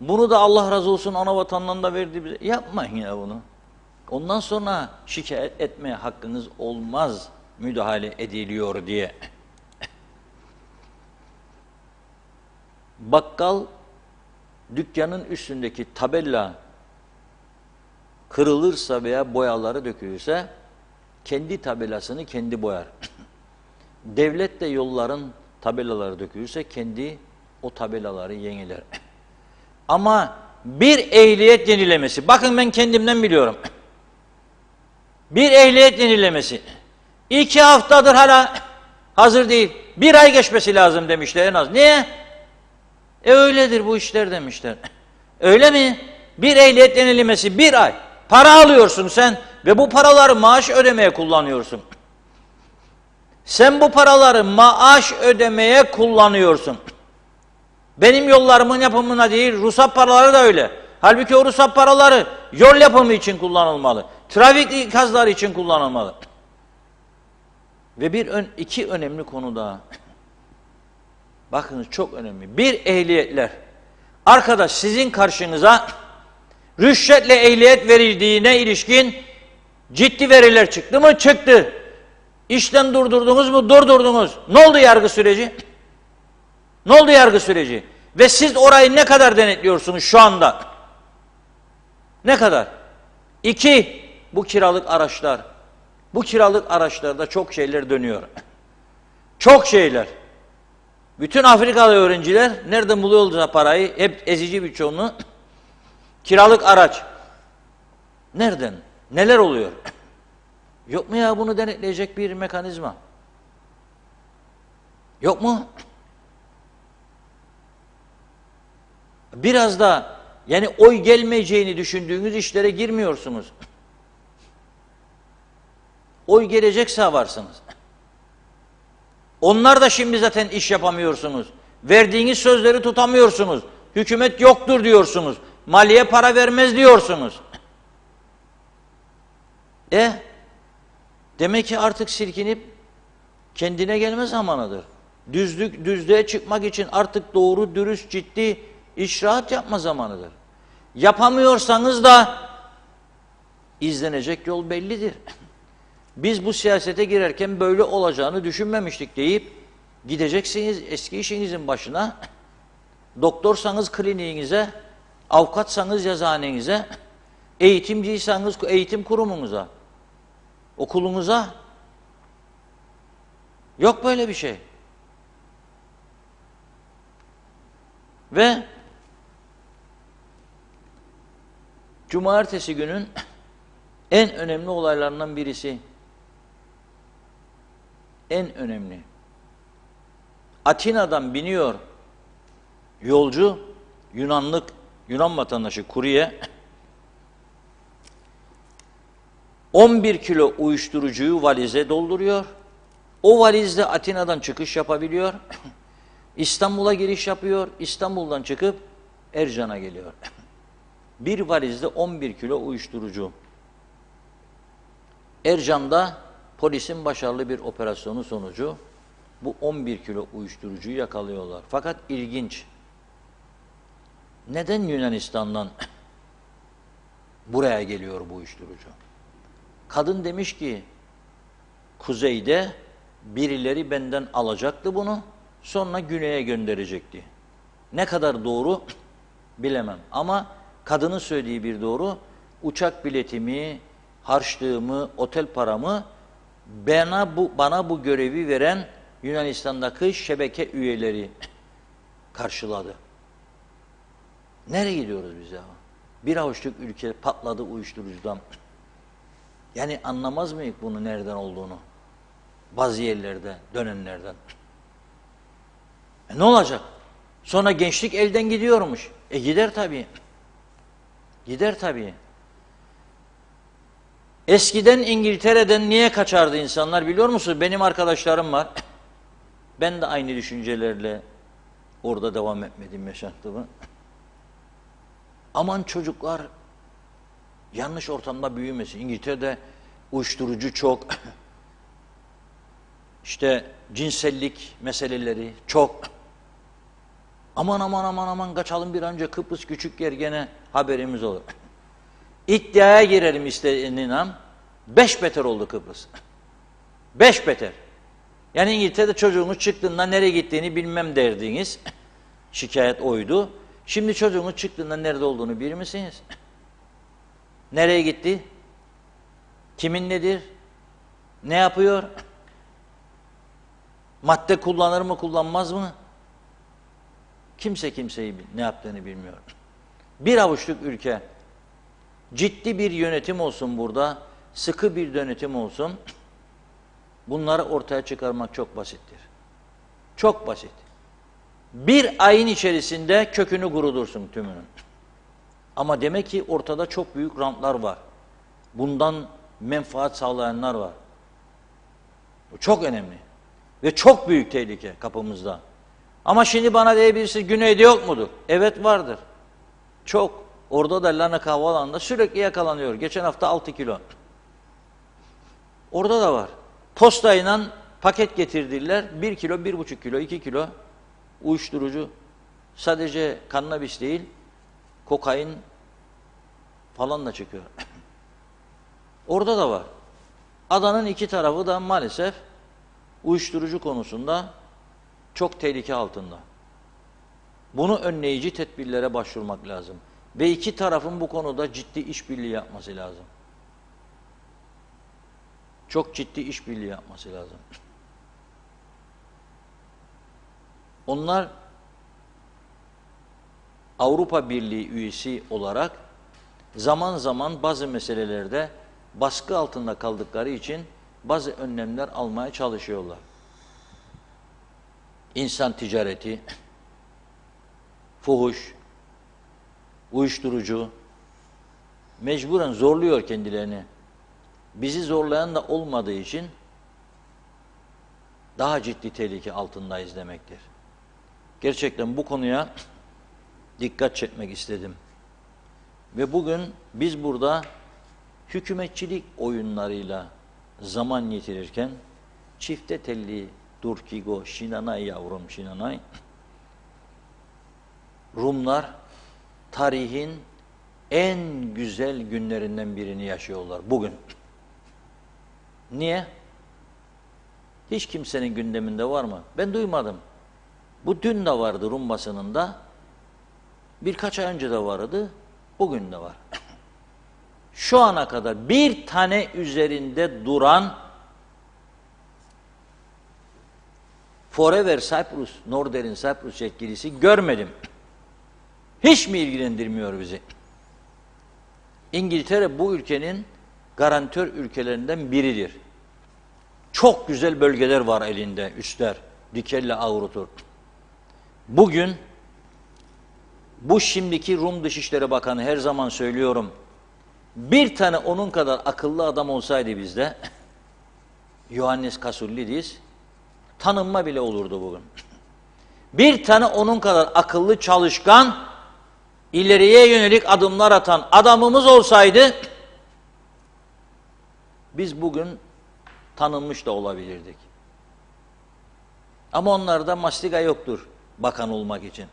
Bunu da Allah razı olsun ana vatandan da verdi bize. Yapmayın ya bunu. Ondan sonra şikayet etmeye hakkınız olmaz, müdahale ediliyor diye. Bakkal dükkanın üstündeki tabela kırılırsa veya boyaları dökülürse kendi tabelasını kendi boyar. Devlet de yolların tabelaları dökülürse kendi o tabelaları yeniler. Ama bir ehliyet yenilemesi, bakın ben kendimden biliyorum. Bir ehliyet yenilemesi 2 haftadır hala hazır değil. 1 ay geçmesi lazım demişler en az. Niye? Öyledir bu işler demişler. Öyle mi? Bir ehliyet yenilemesi 1 ay. Para alıyorsun sen ve bu paraları maaş ödemeye kullanıyorsun. Sen bu paraları maaş ödemeye kullanıyorsun. Benim yollarımın yapımına değil, ruhsat paraları da öyle. Halbuki o ruhsat paraları yol yapımı için kullanılmalı. Trafik ikazları için kullanılmalı. Ve iki önemli konu daha. Bakınız çok önemli. Bir, ehliyetler. Arkadaş sizin karşınıza rüşvetle ehliyet verildiğine ilişkin ciddi veriler çıktı mı? Çıktı. İşten durdurdunuz mu? Durdurdunuz. Ne oldu yargı süreci? Ne oldu yargı süreci? Ve siz orayı ne kadar denetliyorsunuz şu anda? Ne kadar? 2, bu kiralık araçlar. Bu kiralık araçlarda çok şeyler dönüyor. Çok şeyler. Bütün Afrikalı öğrenciler nereden buluyorlar parayı? Hep ezici bir çoğunluğu. Kiralık araç. Nereden? Neler oluyor? Yok mu ya bunu denetleyecek bir mekanizma? Yok mu? Biraz da yani oy gelmeyeceğini düşündüğünüz işlere girmiyorsunuz. Oy gelecekse varsınız. Onlar da şimdi zaten iş yapamıyorsunuz. Verdiğiniz sözleri tutamıyorsunuz. Hükümet yoktur diyorsunuz. Maliye para vermez diyorsunuz. Demek ki artık silkinip kendine gelme zamanıdır. Düzlüğe çıkmak için artık doğru, dürüst, ciddi icraat yapma zamanıdır. Yapamıyorsanız da izlenecek yol bellidir. Biz bu siyasete girerken böyle olacağını düşünmemiştik deyip gideceksiniz eski işinizin başına, doktorsanız kliniğinize, avukatsanız yazıhanenize, eğitimciysanız eğitim kurumunuza, okulunuza. Yok böyle bir şey. Ve cumartesi günün en önemli olaylarından birisi, en önemli. Atina'dan biniyor yolcu, Yunan vatandaşı kurye, 11 kilo uyuşturucuyu valize dolduruyor. O valizle Atina'dan çıkış yapabiliyor. İstanbul'a giriş yapıyor. İstanbul'dan çıkıp Ercan'a geliyor. Bir valizde 11 kilo uyuşturucu. Ercan'da polisin başarılı bir operasyonu sonucu bu 11 kilo uyuşturucuyu yakalıyorlar. Fakat ilginç. Neden Yunanistan'dan buraya geliyor bu uyuşturucu? Kadın demiş ki kuzeyde birileri benden alacaktı bunu, sonra güneye gönderecekti. Ne kadar doğru bilemem ama kadının söylediği bir doğru, uçak biletimi, harçlığımı, otel paramı bana bu görevi veren Yunanistan'daki şebeke üyeleri karşıladı. Nereye gidiyoruz biz ya? Bir avuçluk ülke patladı uyuşturucudan. Yani anlamaz mıyız bunu nereden olduğunu? Bazı yerlerde, dönenlerden. Ne olacak? Sonra gençlik elden gidiyormuş. Gider tabii. Gider tabii. Eskiden İngiltere'den niye kaçardı insanlar biliyor musunuz? Benim arkadaşlarım var. Ben de aynı düşüncelerle orada devam etmedim yaşantımı. Aman çocuklar yanlış ortamda büyümesin. İngiltere'de uyuşturucu çok. İşte cinsellik meseleleri çok. Aman kaçalım bir an önce, Kıbrıs küçük yer, gene haberimiz olur. İddiaya girelim isteninam. 5 beter oldu Kıbrıs. 5 beter. Yani İngiltere'de çocuğunuz çıktığında nereye gittiğini bilmem derdiniz. Şikayet oydu. Şimdi çocuğunuz çıktığında nerede olduğunu bilir misiniz? Nereye gitti? Kimin nedir? Ne yapıyor? Madde kullanır mı, kullanmaz mı? Kimse kimseyi ne yaptığını bilmiyor. Bir avuçluk ülke, ciddi bir yönetim olsun burada, sıkı bir yönetim olsun, bunları ortaya çıkarmak çok basittir. Çok basit. Bir ayın içerisinde kökünü kurudursun tümünün. Ama demek ki ortada çok büyük rantlar var. Bundan menfaat sağlayanlar var. Bu çok önemli. Ve çok büyük tehlike kapımızda. Ama şimdi bana diyebilirsiniz, güneyde yok mudur? Evet vardır. Çok. Orada da Larnaka Havaalanı'nda sürekli yakalanıyor. Geçen hafta 6 kilo. Orada da var. Postayla paket getirdiler. 1 kilo, 1,5 kilo, 2 kilo uyuşturucu. Sadece kannabis değil, kokain falan da çıkıyor. Orada da var. Adanın iki tarafı da maalesef uyuşturucu konusunda çok tehlike altında. Bunu önleyici tedbirlere başvurmak lazım. Ve iki tarafın bu konuda ciddi işbirliği yapması lazım. Çok ciddi işbirliği yapması lazım. Onlar Avrupa Birliği üyesi olarak zaman zaman bazı meselelerde baskı altında kaldıkları için bazı önlemler almaya çalışıyorlar. İnsan ticareti, fuhuş, uyuşturucu mecburen zorluyor kendilerini. Bizi zorlayan da olmadığı için daha ciddi tehlike altındayız demektir. Gerçekten bu konuya dikkat çekmek istedim. Ve bugün biz burada hükümetçilik oyunlarıyla zaman yitirirken çifte telli dur ki go şinanay yavrum şinanay, Rumlar tarihin en güzel günlerinden birini yaşıyorlar bugün. Niye? Hiç kimsenin gündeminde var mı? Ben duymadım. Bu dün de vardı Rum basınında. Birkaç ay önce de vardı. Bugün de var. Şu ana kadar bir tane üzerinde duran Forever Cyprus, Northern Cyprus yetkilisi görmedim. Hiç mi ilgilendirmiyor bizi? İngiltere bu ülkenin garantör ülkelerinden biridir. Çok güzel bölgeler var elinde, üstler, dikelle avrutur. Bugün bu şimdiki Rum Dışişleri Bakanı, her zaman söylüyorum, bir tane onun kadar akıllı adam olsaydı bizde, Ioannis Kasouliadis, tanınma bile olurdu bugün. Bir tane onun kadar akıllı, çalışkan, ileriye yönelik adımlar atan adamımız olsaydı, biz bugün tanınmış da olabilirdik. Ama onlarda mastika yoktur bakan olmak için.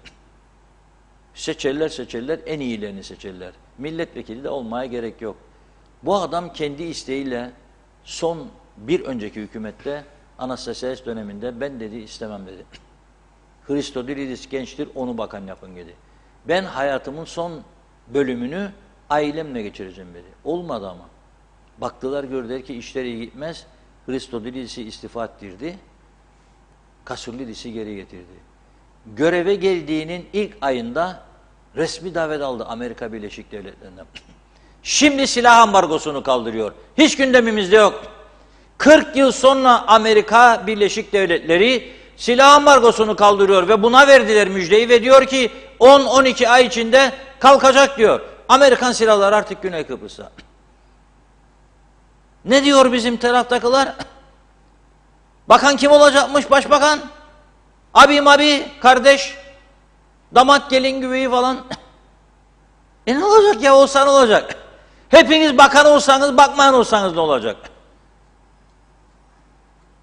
Seçerler, en iyilerini seçerler. Milletvekili de olmaya gerek yok. Bu adam kendi isteğiyle son bir önceki hükümette Anastasiades döneminde ben dedi istemem dedi. Christodoulidis gençtir, onu bakan yapın dedi. Ben hayatımın son bölümünü ailemle geçireceğim dedi. Olmadı ama. Baktılar, gördüler ki işler iyi gitmez. Christodoulidis'i istifa ettirdi. Kasouliadis'i geri getirdi. Göreve geldiğinin ilk ayında resmi davet aldı Amerika Birleşik Devletleri'nden. Şimdi silah ambargosunu kaldırıyor. Hiç gündemimizde yok. 40 yıl sonra Amerika Birleşik Devletleri silah ambargosunu kaldırıyor ve buna verdiler müjdeyi ve diyor ki 10-12 ay içinde kalkacak diyor. Amerikan silahları artık Güney Kıbrıs'ta. Ne diyor bizim taraftakiler? Bakan kim olacakmış başbakan? Abi kardeş, damat gelin güveyi falan. Ne olacak ya, olsa ne olacak? Hepiniz bakan olsanız, bakmayan olsanız ne olacak?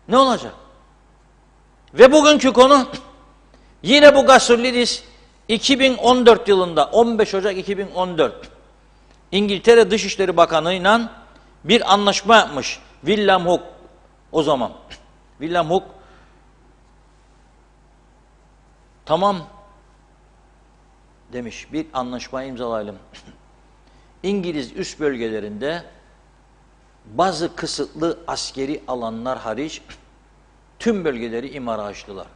Ne olacak? Ve bugünkü konu yine bu Gasulidis 2014 yılında 15 Ocak 2014 İngiltere Dışişleri Bakanı'yla bir anlaşma yapmış. William Hook o zaman. William Hook tamam demiş, bir anlaşma imzalayalım. İngiliz üst bölgelerinde bazı kısıtlı askeri alanlar hariç tüm bölgeleri imara açtılar.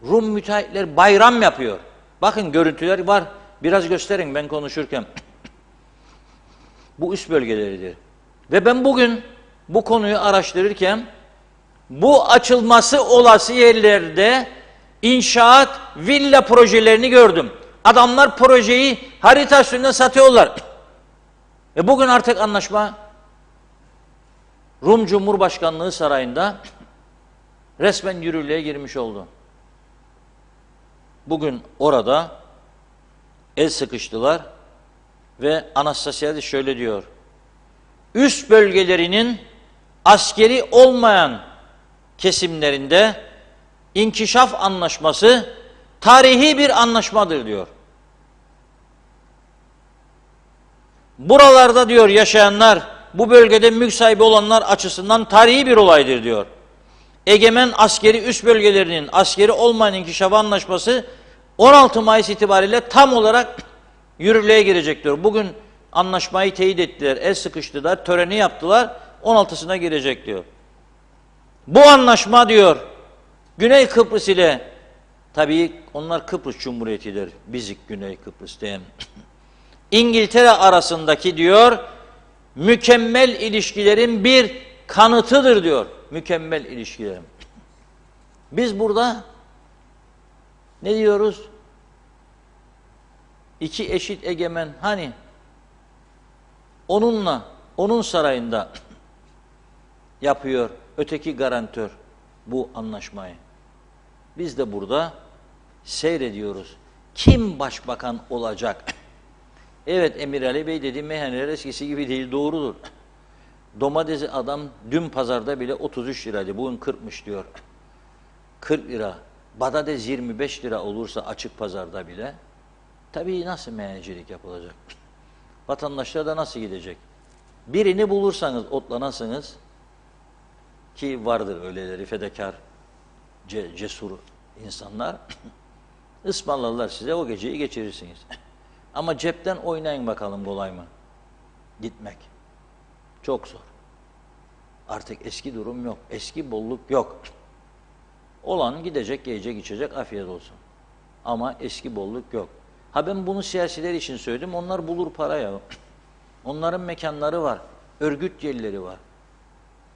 Rum müteahhitler bayram yapıyor. Bakın görüntüler var. Biraz gösterin ben konuşurken. Bu üst bölgeleridir. Ve ben bugün bu konuyu araştırırken bu açılması olası yerlerde inşaat villa projelerini gördüm. Adamlar projeyi harita üstünde satıyorlar. Bugün artık anlaşma Rum Cumhurbaşkanlığı Sarayı'nda resmen yürürlüğe girmiş oldu. Bugün orada el sıkıştılar ve Anastasiadis şöyle diyor. Üst bölgelerinin askeri olmayan kesimlerinde inkişaf anlaşması tarihi bir anlaşmadır diyor. Buralarda diyor yaşayanlar, bu bölgede mülk sahibi olanlar açısından tarihi bir olaydır diyor. Egemen askeri üst bölgelerinin askeri olmayan inkişaf anlaşması 16 Mayıs itibariyle tam olarak yürürlüğe girecek diyor. Bugün anlaşmayı teyit ettiler, el sıkıştılar, töreni yaptılar, 16'sına girecek diyor. Bu anlaşma diyor, Güney Kıbrıs ile, tabii onlar Kıbrıs Cumhuriyeti'dir, bizik Güney Kıbrıs diyen, İngiltere arasındaki diyor, mükemmel ilişkilerin bir kanıtıdır diyor. Mükemmel ilişkilerin. Biz burada ne diyoruz? İki eşit egemen, hani onunla, onun sarayında yapıyor öteki garantör bu anlaşmayı. Biz de burada seyrediyoruz. Kim başbakan olacak? Evet, Emir Ali Bey dedi, meyhaneler eskisi gibi değil, doğrudur. Domatesi adam dün pazarda bile 33 liraydı, bugün 40'mış diyor. 40 lira, badades 25 lira olursa açık pazarda bile, tabii nasıl meyhanecilik yapılacak? Vatandaşlar da nasıl gidecek? Birini bulursanız, otlanasınız, ki vardır öyleleri, fedakar, cesur insanlar, ısmarlarlar size, o geceyi geçirirsiniz. Ama cepten oynayın bakalım, kolay mı? Gitmek. Çok zor. Artık eski durum yok. Eski bolluk yok. Olan gidecek, yiyecek, içecek, afiyet olsun. Ama eski bolluk yok. Ha ben bunu siyasiler için söyledim. Onlar bulur para ya. Onların mekanları var. Örgüt yerleri var.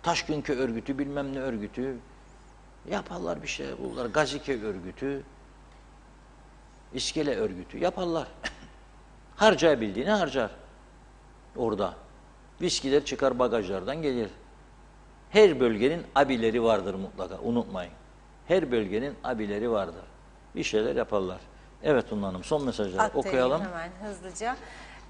Taşkınköy örgütü, bilmem ne örgütü. Yaparlar bir şey bulurlar. Gaziköy örgütü. İskele örgütü. Yaparlar. Harcayabildiğini harcar. Orada. Viskiler çıkar bagajlardan gelir. Her bölgenin abileri vardır mutlaka. Unutmayın. Her bölgenin abileri vardır. Bir şeyler yaparlar. Evet Unlu Hanım, son mesajları okuyalım. Hemen hızlıca.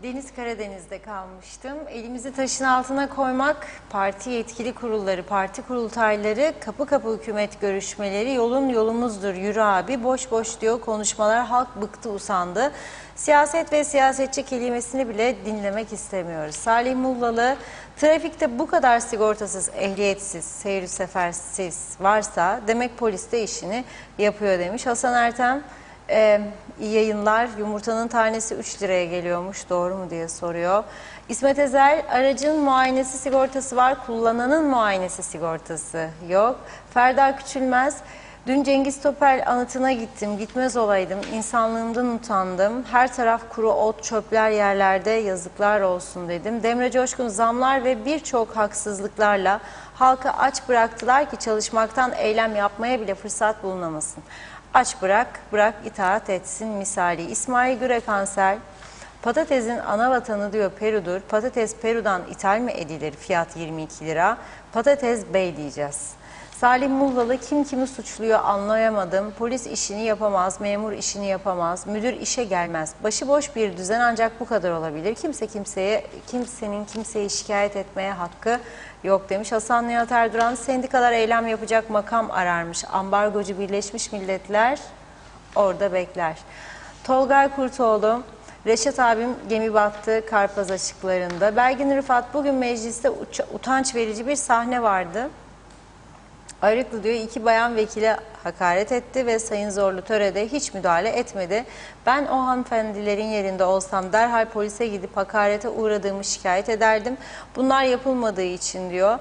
Deniz Karadeniz'de kalmıştım. Elimizi taşın altına koymak, parti yetkili kurulları, parti kurultayları, kapı kapı hükümet görüşmeleri, yolun yolumuzdur, yürü abi, boş boş diyor konuşmalar, halk bıktı usandı. Siyaset ve siyasetçi kelimesini bile dinlemek istemiyoruz. Salih Muğlalı, trafikte bu kadar sigortasız, ehliyetsiz, seyir sefersiz varsa demek polis de işini yapıyor demiş. Hasan Ertem, iyi yayınlar. Yumurtanın tanesi 3 liraya geliyormuş. Doğru mu diye soruyor. İsmet Ezel, aracın muayenesi sigortası var. Kullananın muayenesi sigortası yok. Ferda Küçülmez, dün Cengiz Topel anıtına gittim. Gitmez olaydım. İnsanlığımdan utandım. Her taraf kuru ot, çöpler yerlerde, yazıklar olsun dedim. Demre Coşkun, zamlar ve birçok haksızlıklarla halkı aç bıraktılar ki çalışmaktan eylem yapmaya bile fırsat bulunamasın. Aç bırak, bırak itaat etsin misali. İsmail Gürekansel, patatesin ana vatanı diyor Peru'dur. Patates Peru'dan ithal mi edilir? Fiyat 22 lira. Patates bey diyeceğiz. Salim Mullalı, kim kimi suçluyor anlayamadım. Polis işini yapamaz, memur işini yapamaz, müdür işe gelmez. Başıboş bir düzen ancak bu kadar olabilir. Kimsenin kimseyi şikayet etmeye hakkı yok demiş. Hasan Nihat Erduran, sendikalar eylem yapacak makam ararmış. Ambargocu Birleşmiş Milletler orada bekler. Tolgay Kurtoğlu, Reşat abim gemi battı Karpaz açıklarında. Belgin Rıfat, bugün mecliste utanç verici bir sahne vardı. Ayrıklı diyor, 2 bayan vekile hakaret etti ve Sayın Zorlu törede hiç müdahale etmedi. Ben o hanımefendilerin yerinde olsam derhal polise gidip hakarete uğradığımı şikayet ederdim. Bunlar yapılmadığı için diyor.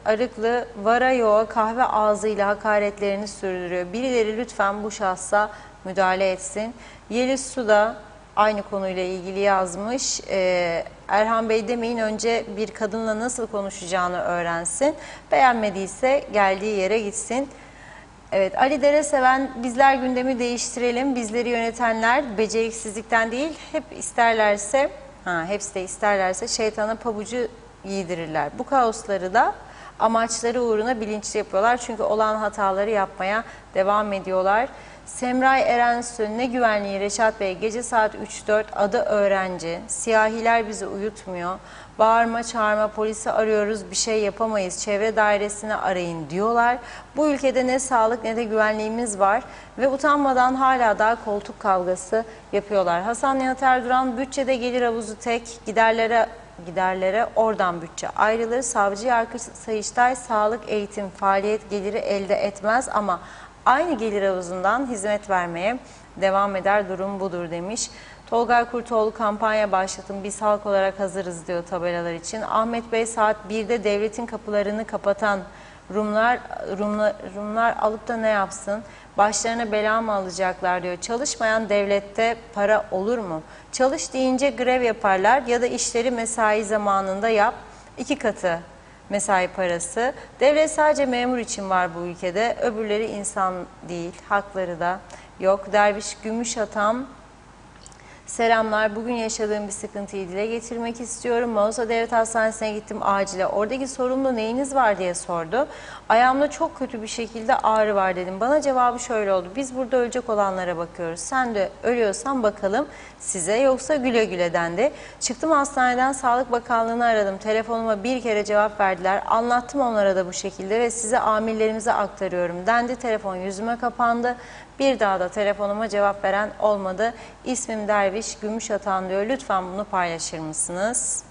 Arıklı vara yoğa kahve ağzıyla hakaretlerini sürdürüyor. Birileri lütfen bu şahsa müdahale etsin. Yeliz Su da aynı konuyla ilgili yazmış. Erhan Bey demeyin, önce bir kadınla nasıl konuşacağını öğrensin. Beğenmediyse geldiği yere gitsin. Evet, Ali Dereseven, bizler gündemi değiştirelim. Bizleri yönetenler beceriksizlikten değil, hepsi de isterlerse şeytana pabucu giydirirler. Bu kaosları da amaçları uğruna bilinçli yapıyorlar. Çünkü olan hataları yapmaya devam ediyorlar. Semray Erensu, ne güvenliği Reşat Bey, gece saat 3-4, adı öğrenci, siyahiler bizi uyutmuyor, bağırma çağırma, polisi arıyoruz, bir şey yapamayız, çevre dairesini arayın diyorlar. Bu ülkede ne sağlık ne de güvenliğimiz var ve utanmadan hala daha koltuk kavgası yapıyorlar. Hasan Nihat Erduran, bütçede gelir havuzu tek, giderlere oradan bütçe ayrılır. Savcı, yargıç, sayıştay, sağlık, eğitim, faaliyet geliri elde etmez ama aynı gelir havuzundan hizmet vermeye devam eder, durum budur demiş. Tolgay Kurtoğlu, kampanya başlatın, biz halk olarak hazırız diyor tabelalar için. Ahmet Bey, saat 1'de devletin kapılarını kapatan Rumlar alıp da ne yapsın? Başlarına bela mı alacaklar diyor. Çalışmayan devlette para olur mu? Çalış deyince grev yaparlar ya da işleri mesai zamanında yap, 2 katı mesai parası. Devlet sadece memur için var bu ülkede. Öbürleri insan değil. Hakları da yok. Derviş Gümüşatam, selamlar. Bugün yaşadığım bir sıkıntıyı dile getirmek istiyorum. Mausa Devlet Hastanesi'ne gittim acile. Oradaki sorumlu neyiniz var diye sordu. Ayağımda çok kötü bir şekilde ağrı var dedim. Bana cevabı şöyle oldu. Biz burada ölecek olanlara bakıyoruz. Sen de ölüyorsan bakalım size, yoksa güle güle dendi. Çıktım hastaneden, Sağlık Bakanlığı'nı aradım. Telefonuma bir kere cevap verdiler. Anlattım onlara da bu şekilde ve size amirlerimize aktarıyorum dendi. Telefon yüzüme kapandı. Bir daha da telefonuma cevap veren olmadı. İsmim Derviş Gümüşatan diyor. Lütfen bunu paylaşır mısınız?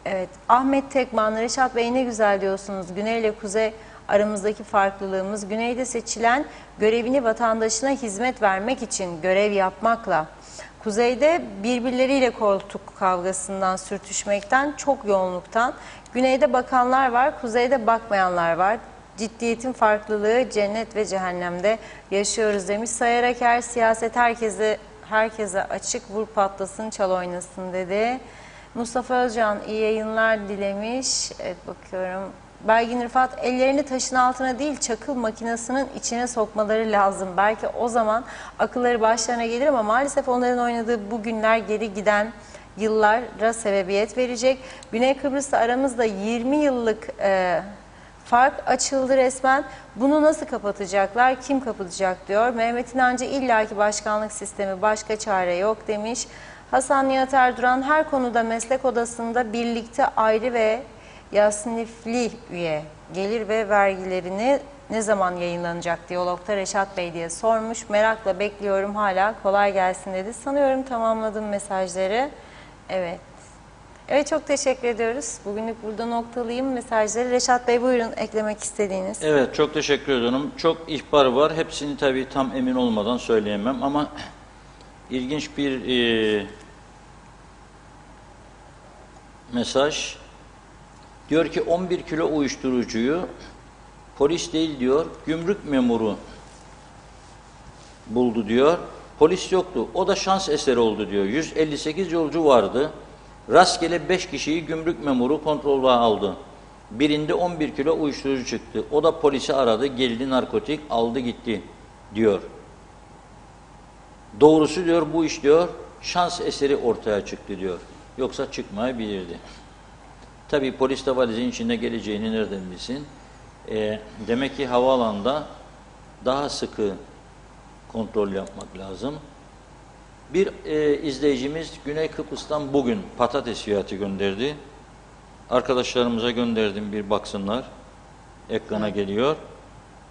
Evet, Ahmet Tekman, Reşat Bey ne güzel diyorsunuz. Güney ile kuzey aramızdaki farklılığımız, güneyde seçilen görevini vatandaşına hizmet vermek için görev yapmakla, kuzeyde birbirleriyle koltuk kavgasından, sürtüşmekten, çok yoğunluktan, güneyde bakanlar var, kuzeyde bakmayanlar var. Ciddiyetin farklılığı cennet ve cehennemde yaşıyoruz demiş. Sayarak her siyaset herkese açık, vur patlasın, çal oynasın dedi. Mustafa Özcan iyi yayınlar dilemiş. Evet, bakıyorum. Belgin Rıfat, ellerini taşın altına değil çakıl makinesinin içine sokmaları lazım. Belki o zaman akılları başlarına gelir ama maalesef onların oynadığı bu günler geri giden yıllara sebebiyet verecek. Güney Kıbrıs'ta aramızda 20 yıllık fark açıldı resmen. Bunu nasıl kapatacaklar? Kim kapatacak diyor. Mehmet İnancı, illaki başkanlık sistemi, başka çare yok demiş. Hasan Nihat Erduran, her konuda meslek odasında birlikte ayrı ve yasnifli üye, gelir ve vergilerini ne zaman yayınlanacak diyalogta Reşat Bey diye sormuş. Merakla bekliyorum hala, kolay gelsin dedi. Sanıyorum tamamladım mesajları. Evet. Evet, çok teşekkür ediyoruz. Bugünlük burada noktalayayım mesajları. Reşat Bey, buyurun eklemek istediğiniz. Evet, çok teşekkür ediyorum. Çok ihbar var. Hepsini tabii tam emin olmadan söyleyemem ama ilginç bir mesaj. Diyor ki 11 kilo uyuşturucuyu polis değil diyor, gümrük memuru buldu diyor. Polis yoktu. O da şans eseri oldu diyor. 158 yolcu vardı. Rastgele 5 kişiyi gümrük memuru kontrolüne aldı Birinde 11 kilo uyuşturucu çıktı. O da polisi aradı, geldi narkotik, aldı gitti diyor. Doğrusu diyor bu iş diyor şans eseri ortaya çıktı diyor. Yoksa çıkmayabilirdi. Tabii polis de valizin içinde geleceğini nereden bilsin? Demek ki havaalanında daha sıkı kontrol yapmak lazım. Bir izleyicimiz Güney Kıbrıs'tan bugün patates fiyatı gönderdi. Arkadaşlarımıza gönderdim bir baksınlar. Ekrana geliyor.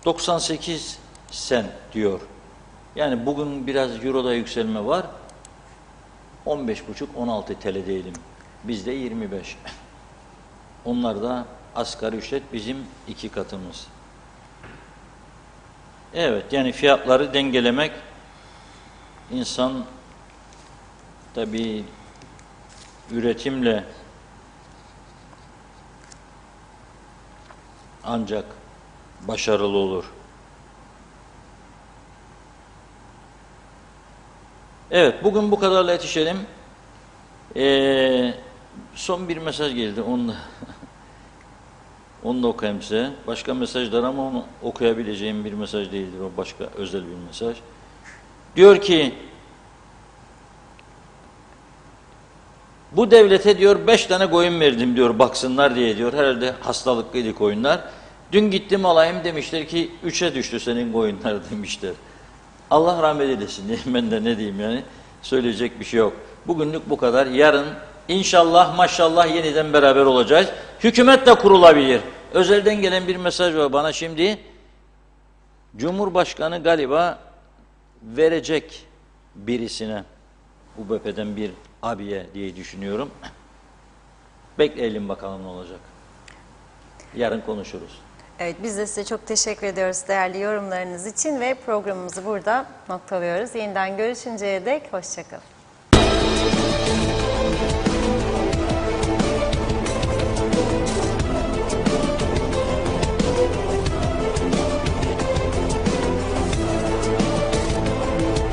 98 sen diyor. Yani bugün biraz Euro'da yükselme var. 15,5-16 TL diyelim. Bizde 25. Onlar da asgari ücret bizim 2 katımız. Evet, yani fiyatları dengelemek insan tabii üretimle ancak başarılı olur. Evet, bugün bu kadarla yetişelim. Son bir mesaj geldi. Onu da okuyayım size. Başka mesajlar ama onu okuyabileceğim bir mesaj değildir. O başka özel bir mesaj. Diyor ki, bu devlete diyor 5 tane koyun verdim diyor baksınlar diye diyor. Herhalde hastalıklıydı koyunlar. Dün gittim alayım demişler ki 3'e düştü senin koyunlar demişler. Allah rahmet eylesin. Ben de ne diyeyim yani. Söyleyecek bir şey yok. Bugünlük bu kadar. Yarın inşallah maşallah yeniden beraber olacağız. Hükümet de kurulabilir. Özelden gelen bir mesaj var bana şimdi. Cumhurbaşkanı galiba verecek birisine UBP'den bir abiye diye düşünüyorum. Bekleyelim bakalım ne olacak. Yarın konuşuruz. Evet, biz de size çok teşekkür ediyoruz değerli yorumlarınız için ve programımızı burada noktalıyoruz. Yeniden görüşünceye dek hoşça kalın.